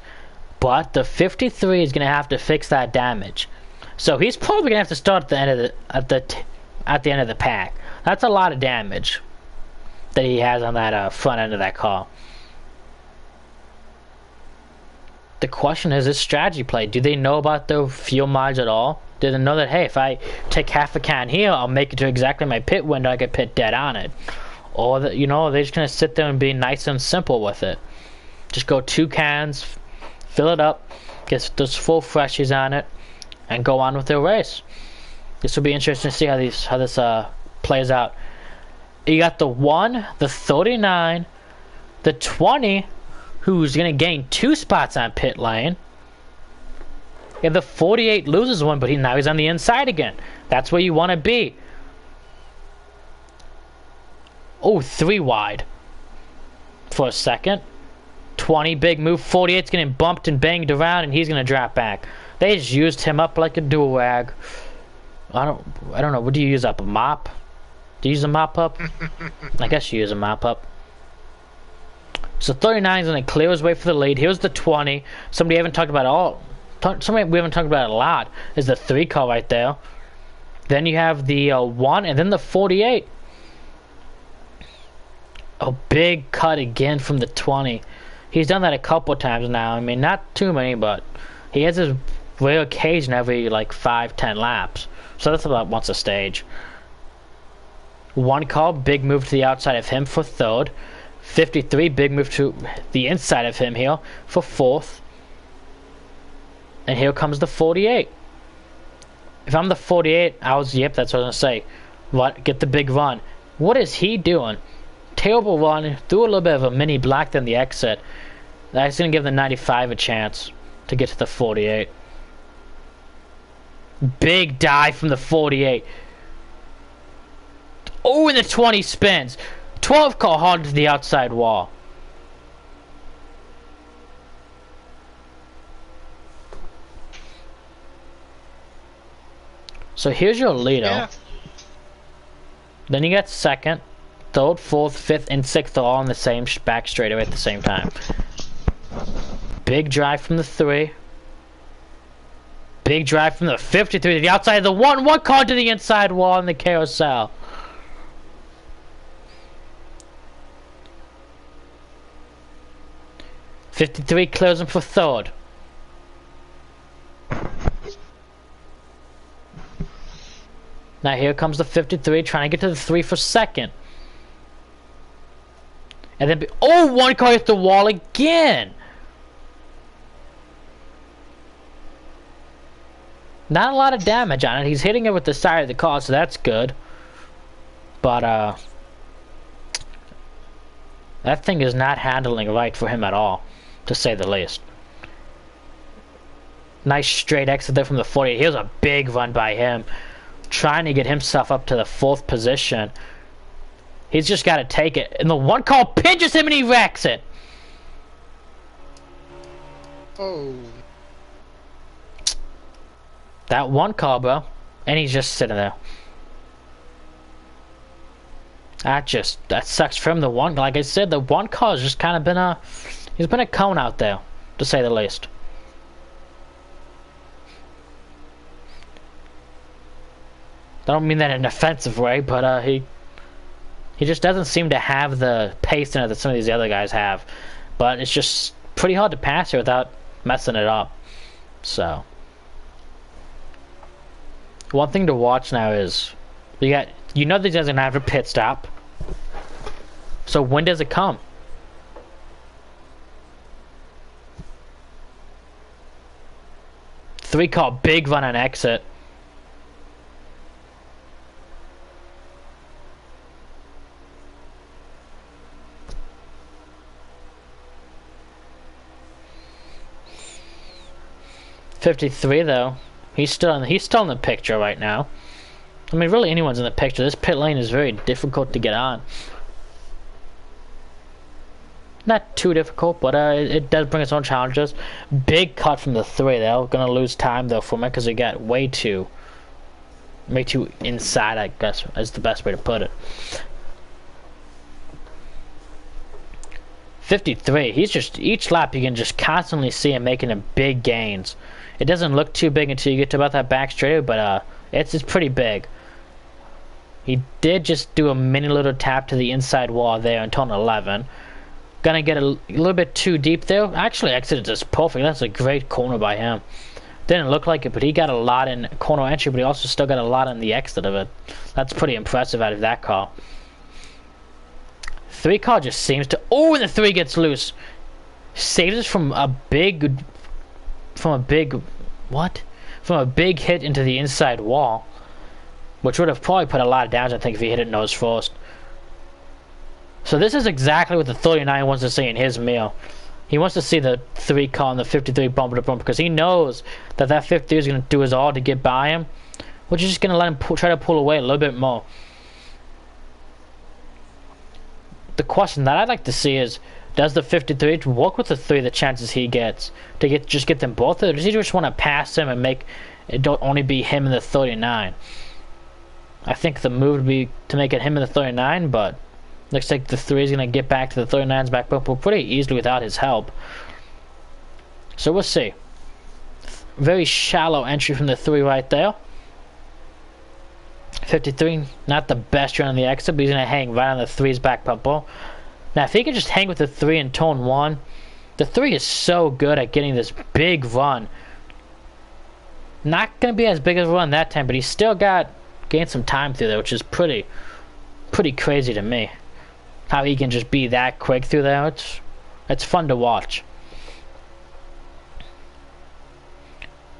but the 53 is going to have to fix that damage. So he's probably going to have to start at the end of the pack. That's a lot of damage that he has on that front end of that car. The question is his strategy play. Do they know about the fuel mileage at all? Do they know that, hey, if I take half a can here, I'll make it to exactly my pit window, I can pit dead on it? Or, they're just going to sit there and be nice and simple with it. Just go 2 cans, fill it up, get those full freshies on it, and go on with their race. This will be interesting to see how this plays out. You got the 1, the 39, the 20, who's going to gain 2 spots on pit lane. Yeah, the 48 loses 1, but now he's on the inside again. That's where you want to be. Oh, 3 wide for a second. 20, big move. 48's getting bumped and banged around, and he's going to drop back. They just used him up like a do-rag. I don't know. What do you use up? A mop? Do you use a mop up? I guess you use a mop up. So 39 is going to clear his way for the lead. Here's the 20. Somebody I haven't talked about all something we haven't talked about a lot is the 3 car right there. Then you have the 1 and then the 48. A big cut again from the 20. He's done that a couple times now. I mean, not too many, but he has his rare occasion every like 5-10 laps. So that's about once a stage. 1 car, big move to the outside of him for 3rd. 53, big move to the inside of him here for 4th. And here comes the 48. If I'm the 48, yep, that's what I was going to say. What? Get the big run. What is he doing? Terrible run. Threw a little bit of a mini black than the exit. That's going to give the 95 a chance to get to the 48. Big dive from the 48. Oh, and the 20 spins. 12 car hard to the outside wall. So here's your leader.
Yeah.
Then you get 2nd, 3rd, 4th, 5th, and 6th all on the same back straightaway at the same time. Big drive from the 3. Big drive from the 53 to the outside of the 1. 1 car to the inside wall in the carousel. '53 clears him for 3rd. Now here comes the 53 trying to get to the 3 for 2nd. And then, oh, 1 car hits the wall again. Not a lot of damage on it. He's hitting it with the side of the car, so that's good. But, that thing is not handling right for him at all, to say the least. Nice straight exit there from the 48. Here's a big run by him, trying to get himself up to the 4th position. He's just got to take it. And the 1 car pinches him and he wrecks it.
Oh.
That 1 car, bro. And he's just sitting there. That sucks for him. The 1, like I said, the 1 car has just kind of been he's been a cone out there, to say the least. I don't mean that in an offensive way, but he just doesn't seem to have the pace in it that some of these other guys have. But it's just pretty hard to pass here without messing it up. So, one thing to watch now is that he doesn't have a pit stop. So when does it come? Three car big run on exit. '53 though, he's still in the picture right now. I mean, really anyone's in the picture. This pit lane is very difficult to get on. Not too difficult, but it does bring its own challenges. Big cut from the 3. They're gonna lose time though for me because they got way too inside, I guess is the best way to put it. 53. He's just, each lap you can just constantly see him making a big gains. It doesn't look too big until you get to about that back straightaway, but it's pretty big. He did just do a mini little tap to the inside wall there in turn 11. Gonna get a little bit too deep there. Actually, exited just perfect. That's a great corner by him. Didn't look like it, but he got a lot in corner entry, but he also still got a lot in the exit of it. That's pretty impressive out of that car. 3 car just seems to... Oh, and the 3 gets loose. Saves us from a big hit into the inside wall, which would have probably put a lot of damage, I think, if he hit it nose first. So this is exactly what the 39 wants to see in his meal. He wants to see the 3 car and the 53 bumper to bumper because he knows that 53 is going to do his all to get by him, which is just going to let him try to pull away a little bit more. The question that I'd like to see is, does the 53 work with the 3 the chances he gets to get them both, or does he just want to pass him and make it don't only be him and the 39? I think the move would be to make it him and the 39, but looks like the 3 is going to get back to the 39's back bumper pretty easily without his help. So we'll see. very shallow entry from the 3 right there. 53, not the best run on the exit, but he's going to hang right on the 3's back bumper. Now, if he can just hang with the 3 in turn 1, the 3 is so good at getting this big run. Not going to be as big as a run that time, but he's still gained some time through there, which is pretty crazy to me. How he can just be that quick through there, it's fun to watch.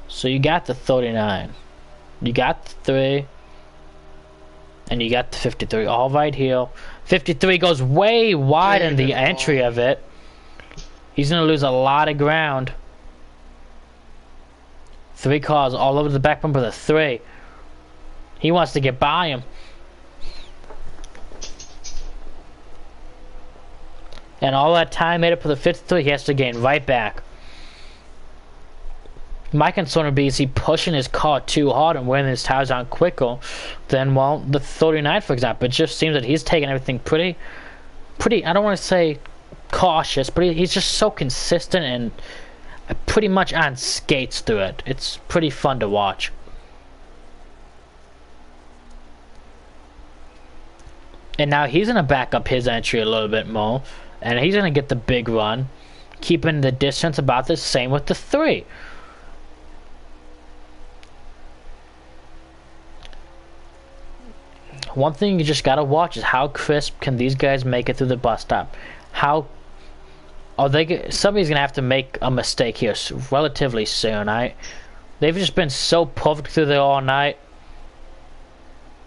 So you got the 39, you got the 3, and you got the 53, all right here. 53 goes way wide in the entry of it. He's going to lose a lot of ground. 3 cars all over the back bumper of the 3. He wants to get by him. And all that time made up for the 53, he has to gain right back. My concern would be, is he pushing his car too hard and wearing his tires on quicker than, well, the 39, for example. It just seems that he's taking everything pretty, I don't want to say cautious, but he's just so consistent and pretty much on skates through it. It's pretty fun to watch. And now he's going to back up his entry a little bit more, and he's going to get the big run, keeping the distance about the same with the 3. One thing you just gotta watch is how crisp can these guys make it through the bus stop. How are they? Somebody's gonna have to make a mistake here relatively soon. They've just been so perfect through there all night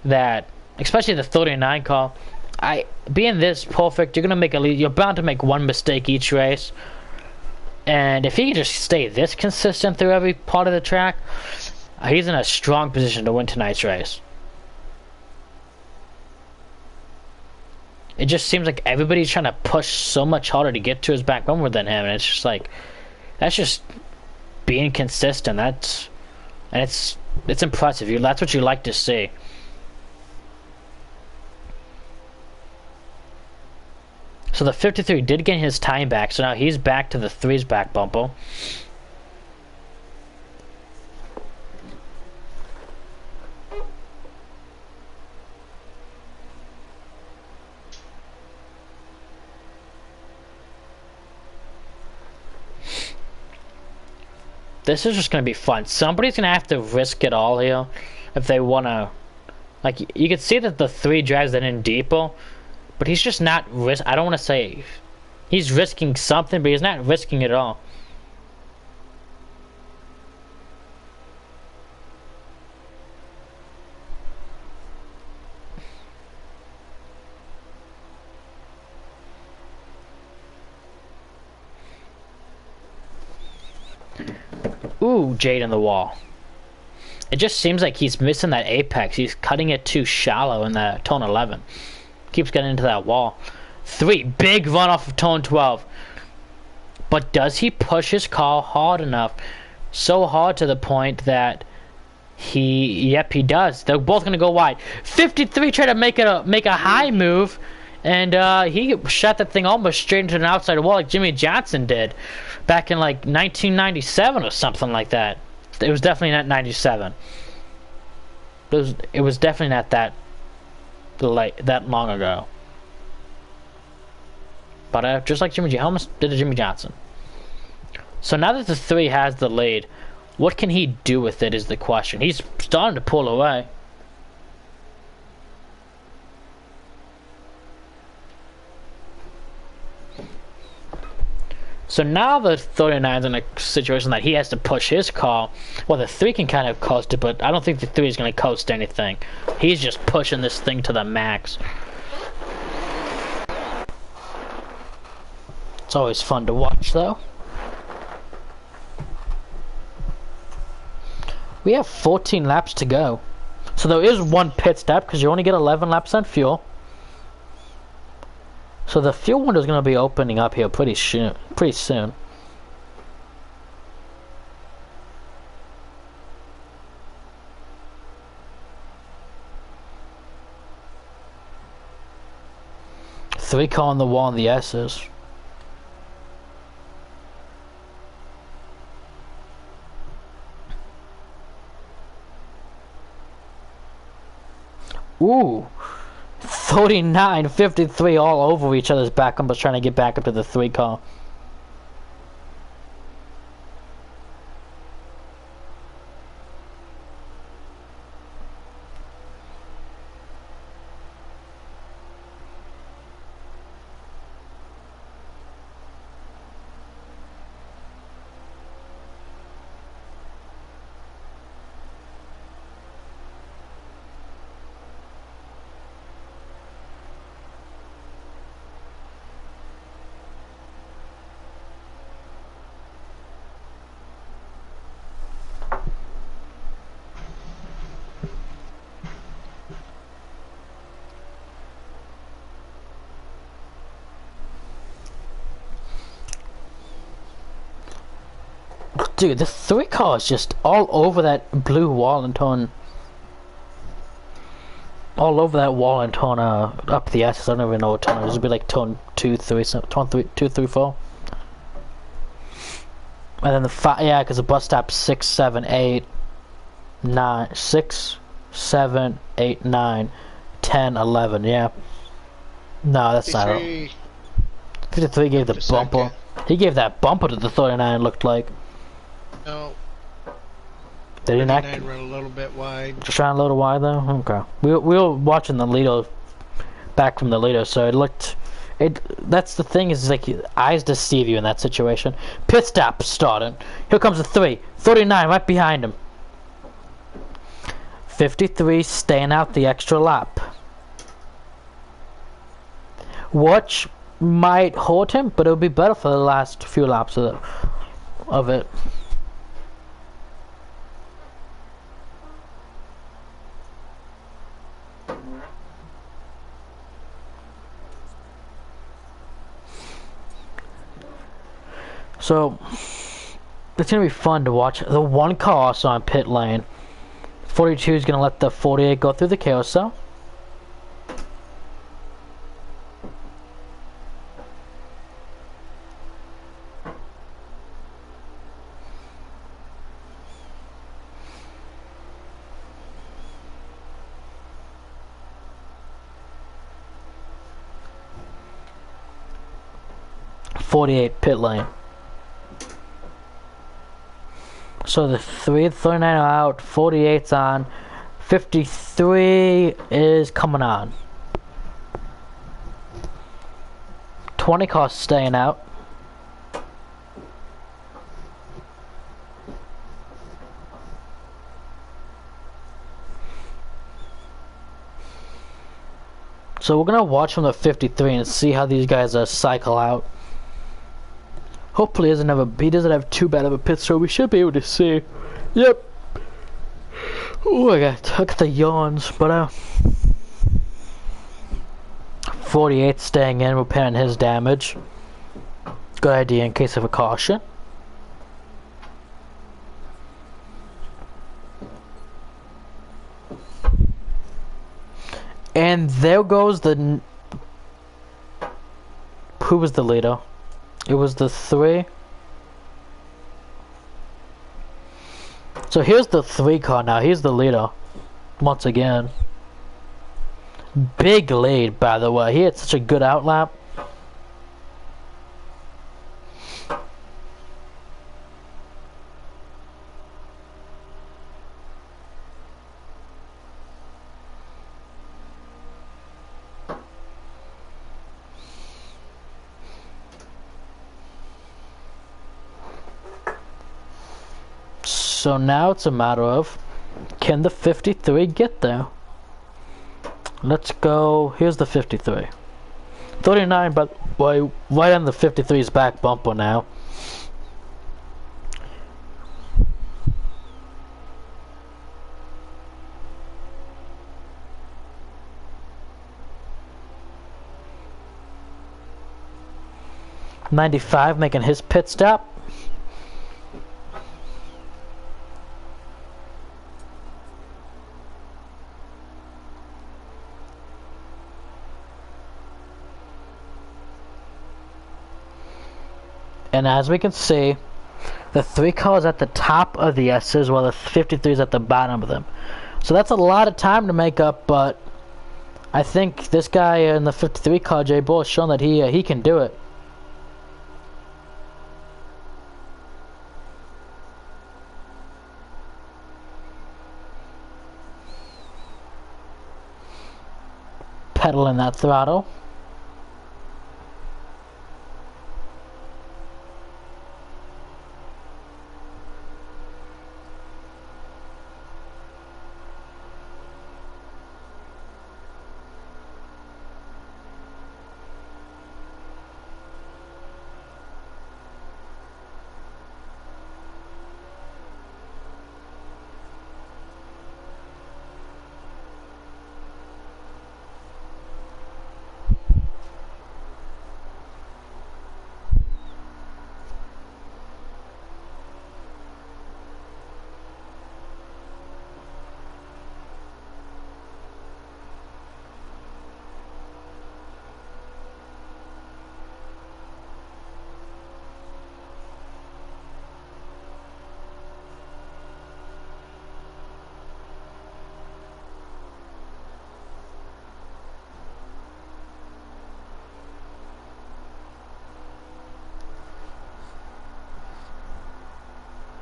that, especially the 39 car, being this perfect, you're bound to make one mistake each race. And if he can just stay this consistent through every part of the track, he's in a strong position to win tonight's race. It just seems like everybody's trying to push so much harder to get to his back bumper than him, and it's just like, that's just being consistent. It's impressive. That's what you like to see. So the 53 did get his time back, so now he's back to the 3's back bumper. This is just going to be fun. Somebody's going to have to risk it all here if they want to. Like, you can see that the 3 drives that in deeper, but he's just not I don't want to say he's risking something, but he's not risking it all. Ooh, Jade in the wall. It just seems like he's missing that apex. He's cutting it too shallow in the turn 11. Keeps getting into that wall. 3, big run off of turn 12. But does he push his car hard enough? So hard to the point that he does. They're both going to go wide. 53 tried to make a high move, and he shot that thing almost straight into an outside wall like Jimmy Johnson did back in like 1997 or something like that. It was definitely not 97. It was definitely not that long ago. But just like Jimmy G, how much did Jimmy Johnson? So now that the 3 has the lead, what can he do with it is the question. He's starting to pull away. So now the 39's in a situation that he has to push his car. Well, the 3 can kind of coast it, but I don't think the 3 is going to coast anything. He's just pushing this thing to the max. It's always fun to watch, though. We have 14 laps to go. So there is one pit stop, because you only get 11 laps on fuel. So the fuel window is going to be opening up here pretty soon. 3 car on the wall on the S's. Ooh. 39, 53 all over each other's back. I'm just trying to get back up to the 3 car. Dude, the 3 car is just all over that blue wall and turn. All over that wall and turn up the S's. I don't even know what turn it is. It'd be like turn 2, 3, turn 3, 2, 3, 4. And then the 5, yeah, because the bus stop 6, 7, 8, 9, 6, 7, 8, 9, 10, 11, yeah. No, that's not it. 53 gave the bumper. He gave that bumper to the 39, it looked like.
No.
Did he not?
39 run a little bit wide.
Just trying a little wide though? Okay. We were watching the Lido back from the Lido, so it looked. That's the thing, is like eyes deceive you in that situation. Pit stop started. Here comes the 3. 39 right behind him. 53 staying out the extra lap. Which might hurt him, but it'll be better for the last few laps of it. So it's gonna be fun to watch. The 1 car also on pit lane. 42 is gonna let the 48 go through the carousel. .48 pit lane. So the 39 are out, 48's on, 53 is coming on. 20 cars staying out. So we're gonna watch from the 53 and see how these guys cycle out. Hopefully he doesn't have too bad of a pit, so we should be able to see. Yep. Ooh, I got the yawns, but 48 staying in, repairing his damage. Good idea in case of a caution. And there goes the. Who was the leader? It was the 3. So here's the 3 car now. He's the leader. Once again. Big lead, by the way. He had such a good outlap. So now it's a matter of, can the 53 get there? Let's go. Here's the 53. 39, but right on the 53's back bumper now. .95 making his pit stop. And as we can see, the 3 cars at the top of the S's while the 53 is at the bottom of them. So that's a lot of time to make up, but I think this guy in the 53 car, J Bull, has shown that he can do it. Pedaling that throttle.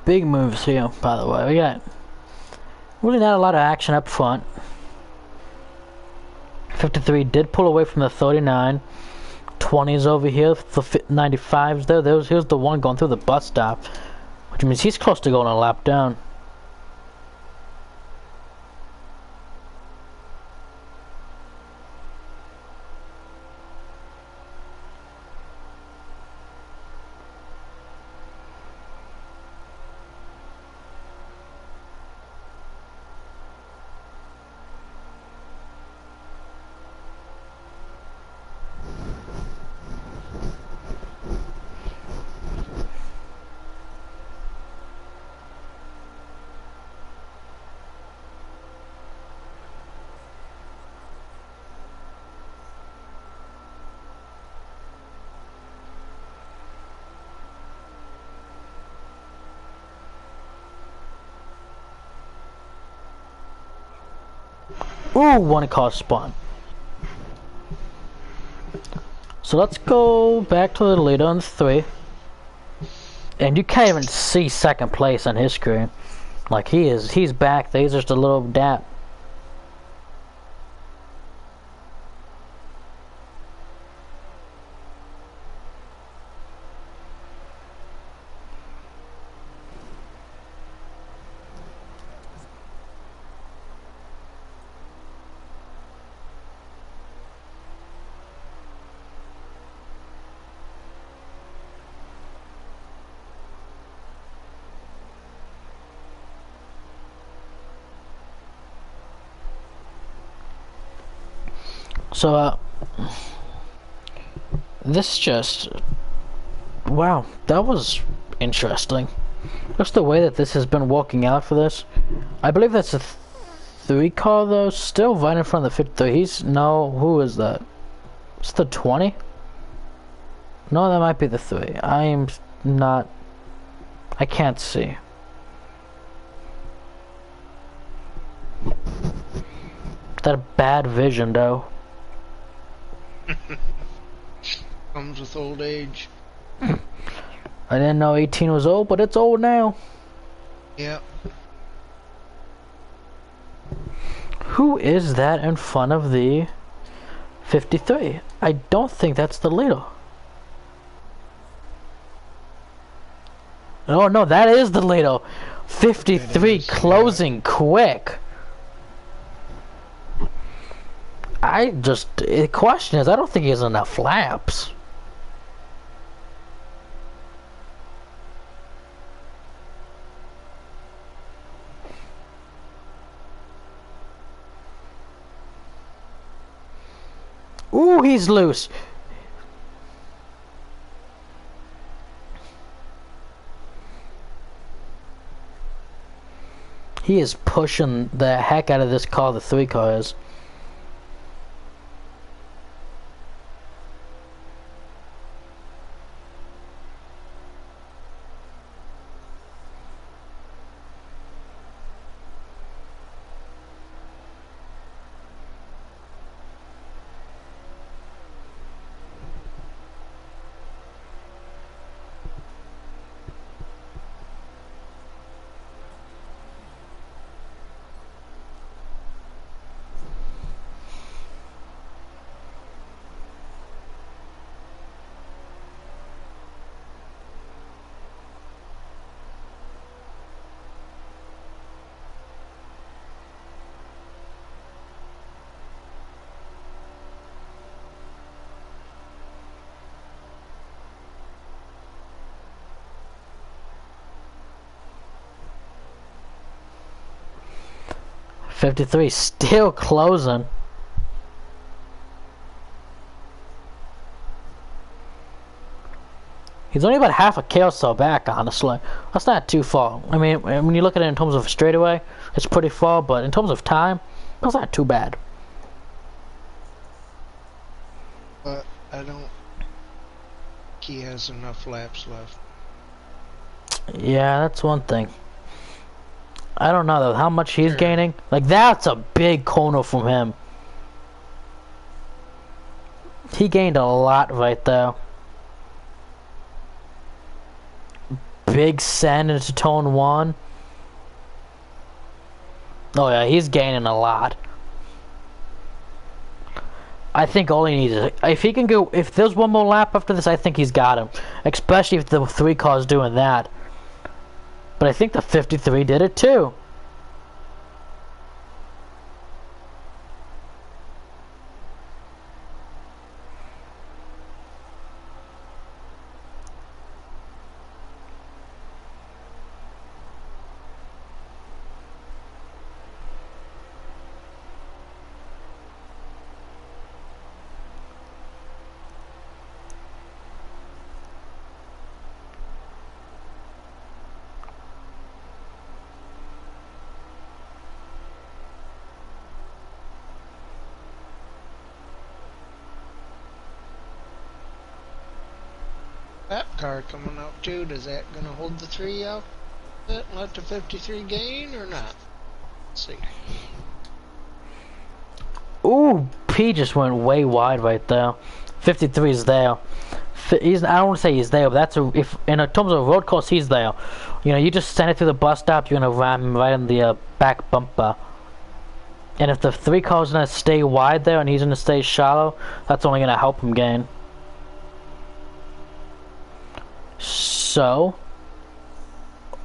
Big moves here, by the way. We got really not a lot of action up front. 53 did pull away from the 39. 20s over here, the 95s there. Here's the one going through the bus stop, which means he's close to going a lap down. Ooh, one car spun. So let's go back to the leader on 3. And you can't even see second place on his screen. Like he's back. There's just a little dap. So, this just... Wow, that was interesting. Just the way that this has been working out for this. I believe that's a 3 car, though. Still right in front of the 53. No, who is that? It's the 20? No, that might be the 3. I'm not... I can't see. That bad vision, though.
Comes with old age.
I didn't know 18 was old, but it's old now.
Yep.
Who is that in front of the 53? I don't think that's the leader. Oh no, that is the leader. 53 closing quick. The question is, I don't think he has enough laps. Ooh, he's loose. He is pushing the heck out of this car, the 3 car is. 53 still closing. He's only about half a kill so back, honestly. That's not too far. I mean, when you look at it in terms of straightaway, it's pretty far, but in terms of time, that's not too bad.
But I don't think he has enough laps left.
Yeah, that's one thing. I don't know, though, how much he's gaining. Like, that's a big corner from him. He gained a lot right there. Big send into turn 1. Oh yeah, he's gaining a lot. I think all he needs is, if he can go, if there's one more lap after this, I think he's got him. Especially if the 3 car's doing that. But I think the 53 did it too.
That car coming up too, is that gonna hold the 3 out? Let the 53 gain or not? Let's see.
Ooh, P just went way wide right there. 53 is there. He's, I don't want to say he's there, but that's if in terms of road course, he's there. You know, you just send it through the bus stop, you're gonna ram him right in the back bumper. And if the 3 car's gonna stay wide there and he's gonna stay shallow, that's only gonna help him gain. So,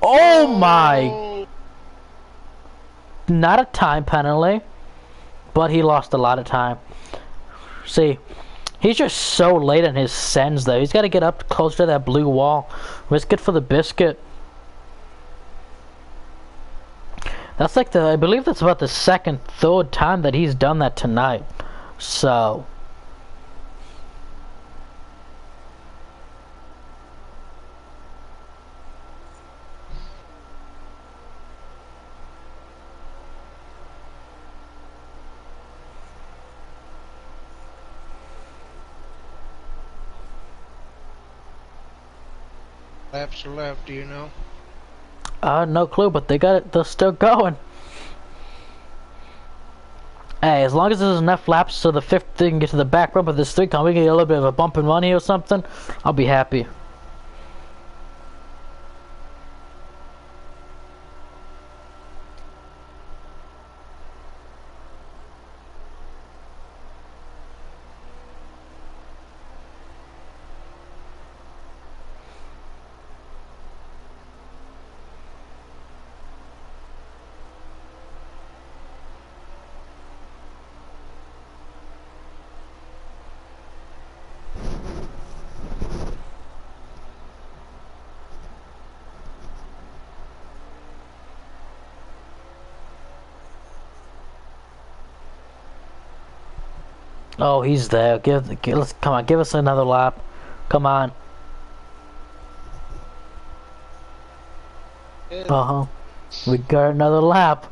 oh my! Not a time penalty, but he lost a lot of time. See, he's just so late on his sends though. He's got to get up closer to that blue wall. Risk it for the biscuit. That's like I believe that's about the third time that he's done that tonight. So.
Laps are left, do you know?
No clue, but they got it. They're still going. Hey, as long as there's enough laps so the 50 can get to the back bump of this 3 car, we can get a little bit of a bump and run here or something, I'll be happy. Oh, he's there. Let's come on. Give us another lap. Come on. We got another lap.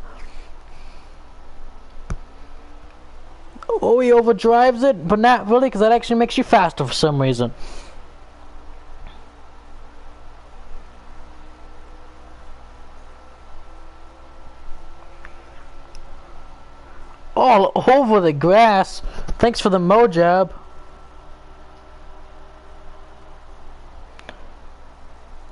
Oh, he overdrives it, but not really, because that actually makes you faster for some reason. All over the grass. Thanks for the mojab.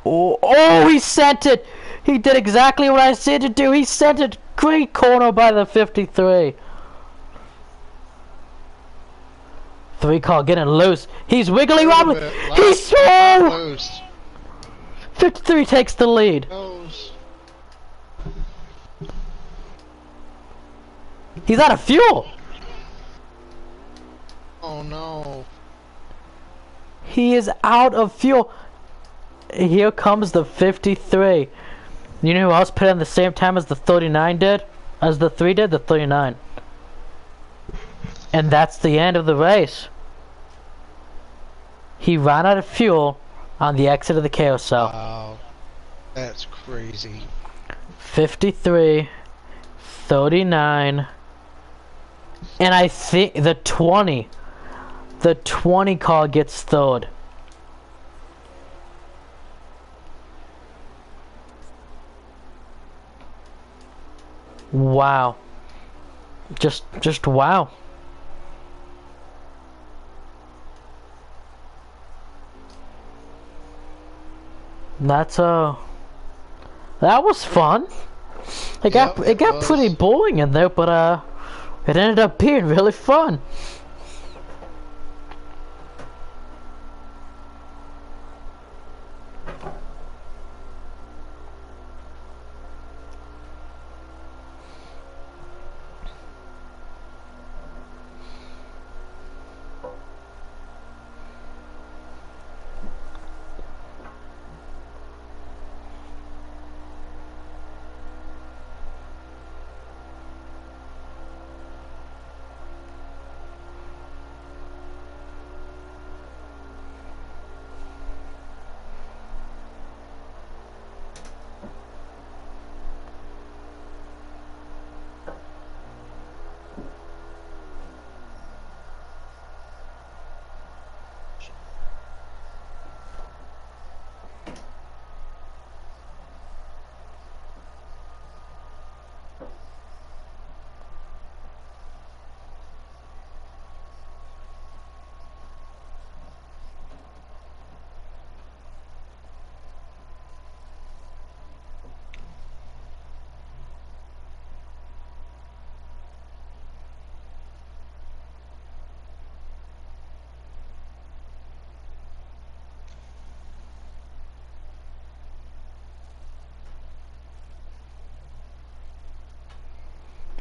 Oh, he sent it. He did exactly what I said to do. He sent it. Great corner by the 53. 3 car getting loose. He's wiggly wobbly. He's so. 53 takes the lead. He's out of fuel.
Oh no.
He is out of fuel. Here comes the 53. You know who else put in the same time as the 39 did? as the 3 did, the 39. And that's the end of the race. He ran out of fuel on the exit of the carousel.
Wow. That's crazy.
53, 39, and I think the 20 car gets third. Wow. Just wow. That's that was fun. It got pretty boring in there, but it ended up being really fun.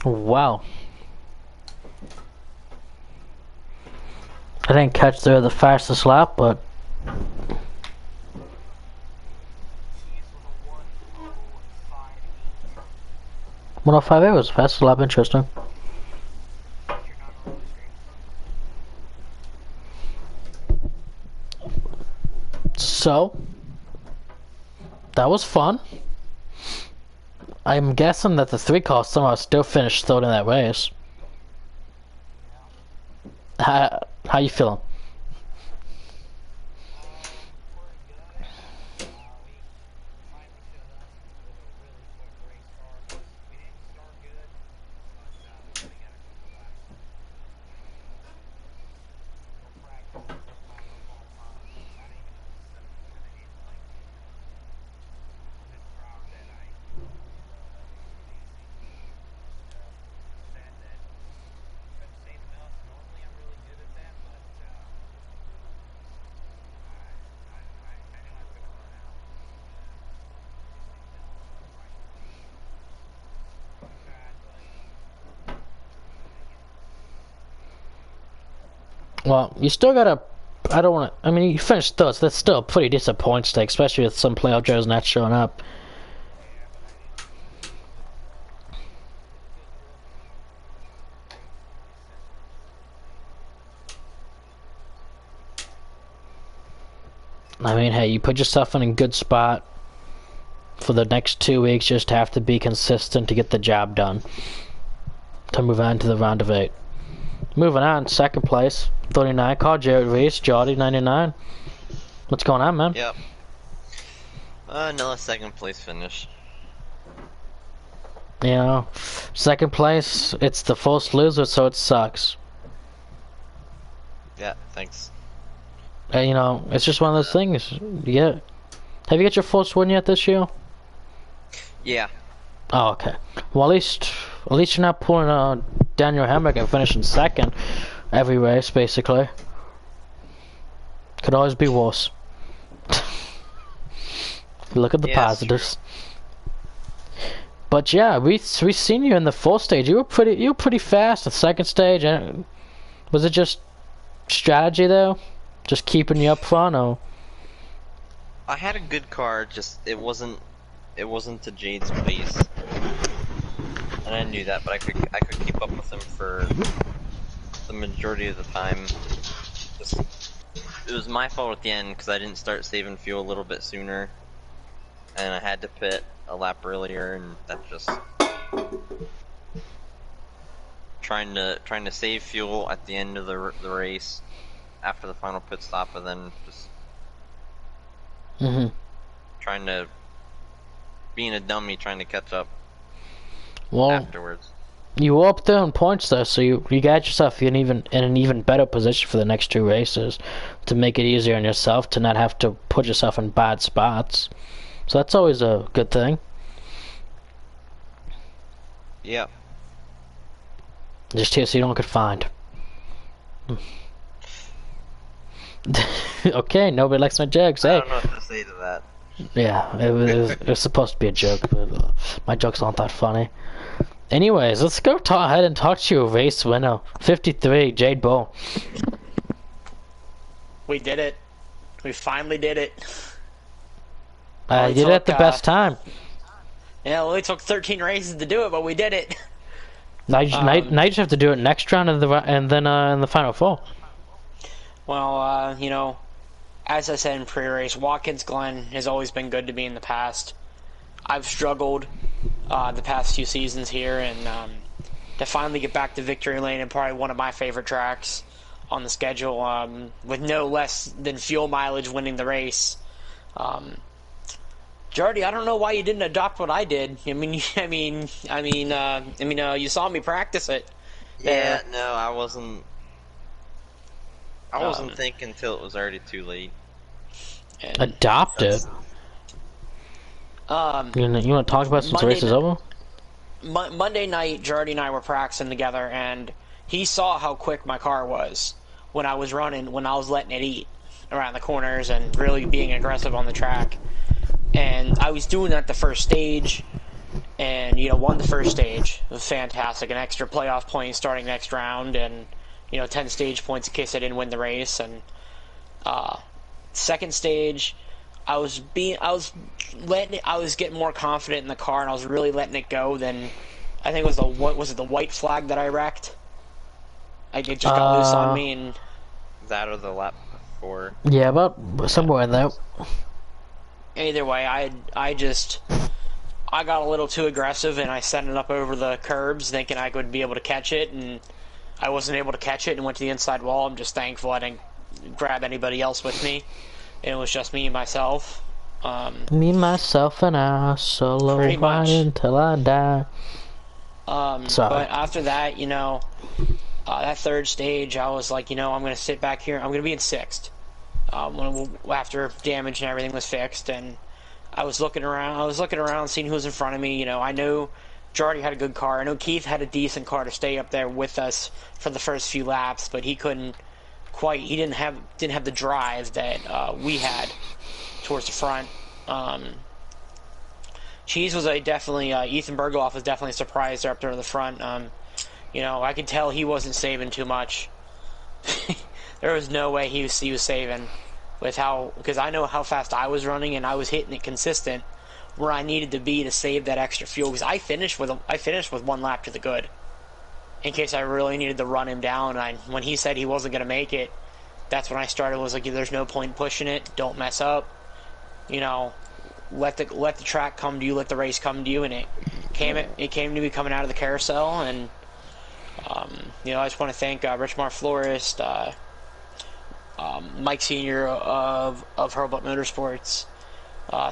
Wow. I didn't catch the fastest lap, but 105.8 was the fastest lap. Interesting. So that was fun. I'm guessing that the 3 car somehow still finished third in that race. How you feeling? Well, you still gotta. I don't want to. I mean, you finished third, so that's still a pretty disappointing, especially with some playoff drivers not showing up. I mean, hey, you put yourself in a good spot for the next 2 weeks. Just have to be consistent to get the job done. To move on to the round of 8. Moving on, second place, 39 car, Jared Reese, Jody, 99. What's going on, man?
Yep. Another second place finish.
You know, second place, it's the first loser, so it sucks.
Yeah, thanks.
And, you know, it's just one of those things. Have you got your first win yet this year?
Yeah.
Oh, okay. Well, at least you're not pulling Daniel Hemrick and finishing second every race, basically. Could always be worse. Look at the positives. But yeah, we seen you in the first stage. You were pretty fast. The second stage, and was it just strategy though, just keeping you up front, or?
I had a good car, just it wasn't to Jade's pace. And I knew that, but I could keep up with him for the majority of the time. Just, it was my fault at the end because I didn't start saving fuel a little bit sooner, and I had to pit a lap earlier, and that just trying to save fuel at the end of the race after the final pit stop, and then just trying to being a dummy trying to catch up afterwards.
You were up there in points though, so you got yourself in an even better position for the next 2 races to make it easier on yourself to not have to put yourself in bad spots. So that's always a good thing.
Yeah.
Just here so you don't get fined. Okay, nobody likes my jokes.
I
Hey.
don't know what to say to that.
Yeah, it was supposed to be a joke, but my jokes aren't that funny. Anyways, let's go ahead and talk to your race winner, 53, Jade Bull.
We did it. We finally did it.
You did it at the best time.
Yeah, it only took 13 races to do it, but we did it.
Now you just have to do it next round and then in the final 4.
Well, you know, as I said in pre-race, Watkins Glen has always been good to me in the past. I've struggled the past few seasons here, and to finally get back to victory lane and probably one of my favorite tracks on the schedule, with no less than fuel mileage winning the race. Jardy, I don't know why you didn't adopt what I did. I mean, you saw me practice it.
Yeah, no, I wasn't thinking until it was already too late.
Adopt it. You want to talk about since the race is over?
Monday night, Jardy and I were practicing together, and he saw how quick my car was when I was running, when I was letting it eat around the corners and really being aggressive on the track. And I was doing that the first stage, and, you know, won the first stage. It was fantastic. An extra playoff point starting next round, and, you know, 10 stage points in case I didn't win the race. And second stage, I was getting more confident in the car, and I was really letting it go. Then I think it was the white flag that I wrecked. It just got loose on me, and
that or the lap before.
Yeah, about somewhere in there.
Either way, I got a little too aggressive, and I sent it up over the curbs thinking I would be able to catch it, and I wasn't able to catch it and went to the inside wall. I'm just thankful I didn't grab anybody else with me. It was just me and myself.
Me, myself, and I, solo riding until I die. Sorry.
But after that, you know, that third stage, I was like, you know, I'm going to sit back here. I'm going to be in 6th. After damage and everything was fixed, and I was looking around, seeing who was in front of me. You know, I know Jardy had a good car. I know Keith had a decent car to stay up there with us for the first few laps, but he couldn't quite. He didn't have the drive that we had towards the front. Cheese was definitely Ethan Bergoloff was definitely surprised up there in the front. You know, I could tell he wasn't saving too much. There was no way he was saving because I know how fast I was running, and I was hitting it consistent where I needed to be to save that extra fuel, because I finished with 1 lap to the good in case I really needed to run him down. And when he said he wasn't going to make it, that's when I started. Was like, there's no point pushing it. Don't mess up. You know, let the track come to you. Let the race come to you. And it came to me coming out of the carousel. And you know, I just want to thank Rich Mar Florist, Mike Senior of Hurlbutt Motorsports.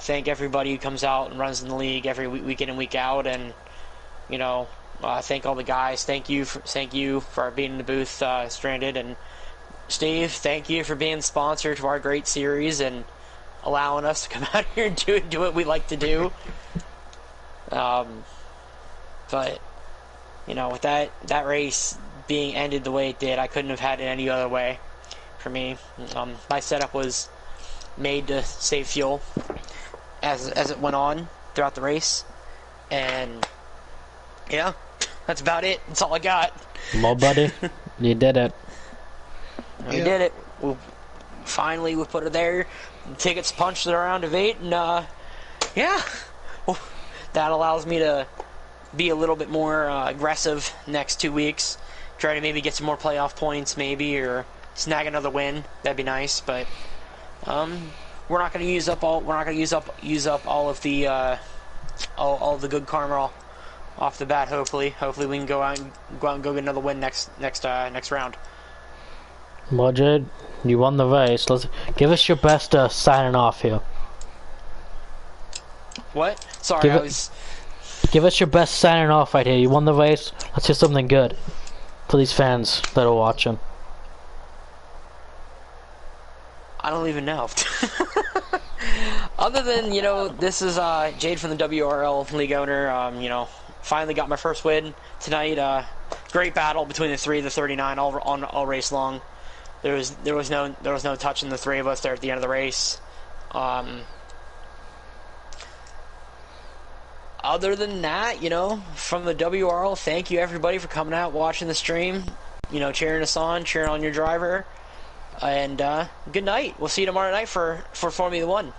Thank everybody who comes out and runs in the league every week in and week out. And you know, thank all the guys. Thank you for being in the booth, Stranded, and Steve. Thank you for being sponsor to our great series and allowing us to come out here and do what we like to do. But you know, with that race being ended the way it did, I couldn't have had it any other way for me. My setup was made to save fuel as it went on throughout the race, and yeah, that's about it. That's all I got.
Well, buddy, you did it.
We did it. Finally, we put it there. The tickets punched it around of 8, and yeah, well, that allows me to be a little bit more aggressive next 2 weeks. Try to maybe get some more playoff points, maybe, or snag another win. That'd be nice. But we're not going to use up all. We're not going to use up all of the all of the good karma off the bat. Hopefully we can go out and go get another win next round.
Well, Jade, you won the race. Let's give us your best signing off here.
What? Sorry,
Give us your best signing off right here. You won the race. Let's hear something good for these fans that are watching.
I don't even know. Other than, you know, this is Jade from the WRL League owner. You know, finally got my first win tonight. Great battle between the 3 of the 39 all race long. There was no touching the 3 of us there at the end of the race. Other than that, you know, from the WRL, thank you everybody for coming out, watching the stream, you know, cheering us on, cheering on your driver, and good night. We'll see you tomorrow night for Formula 1.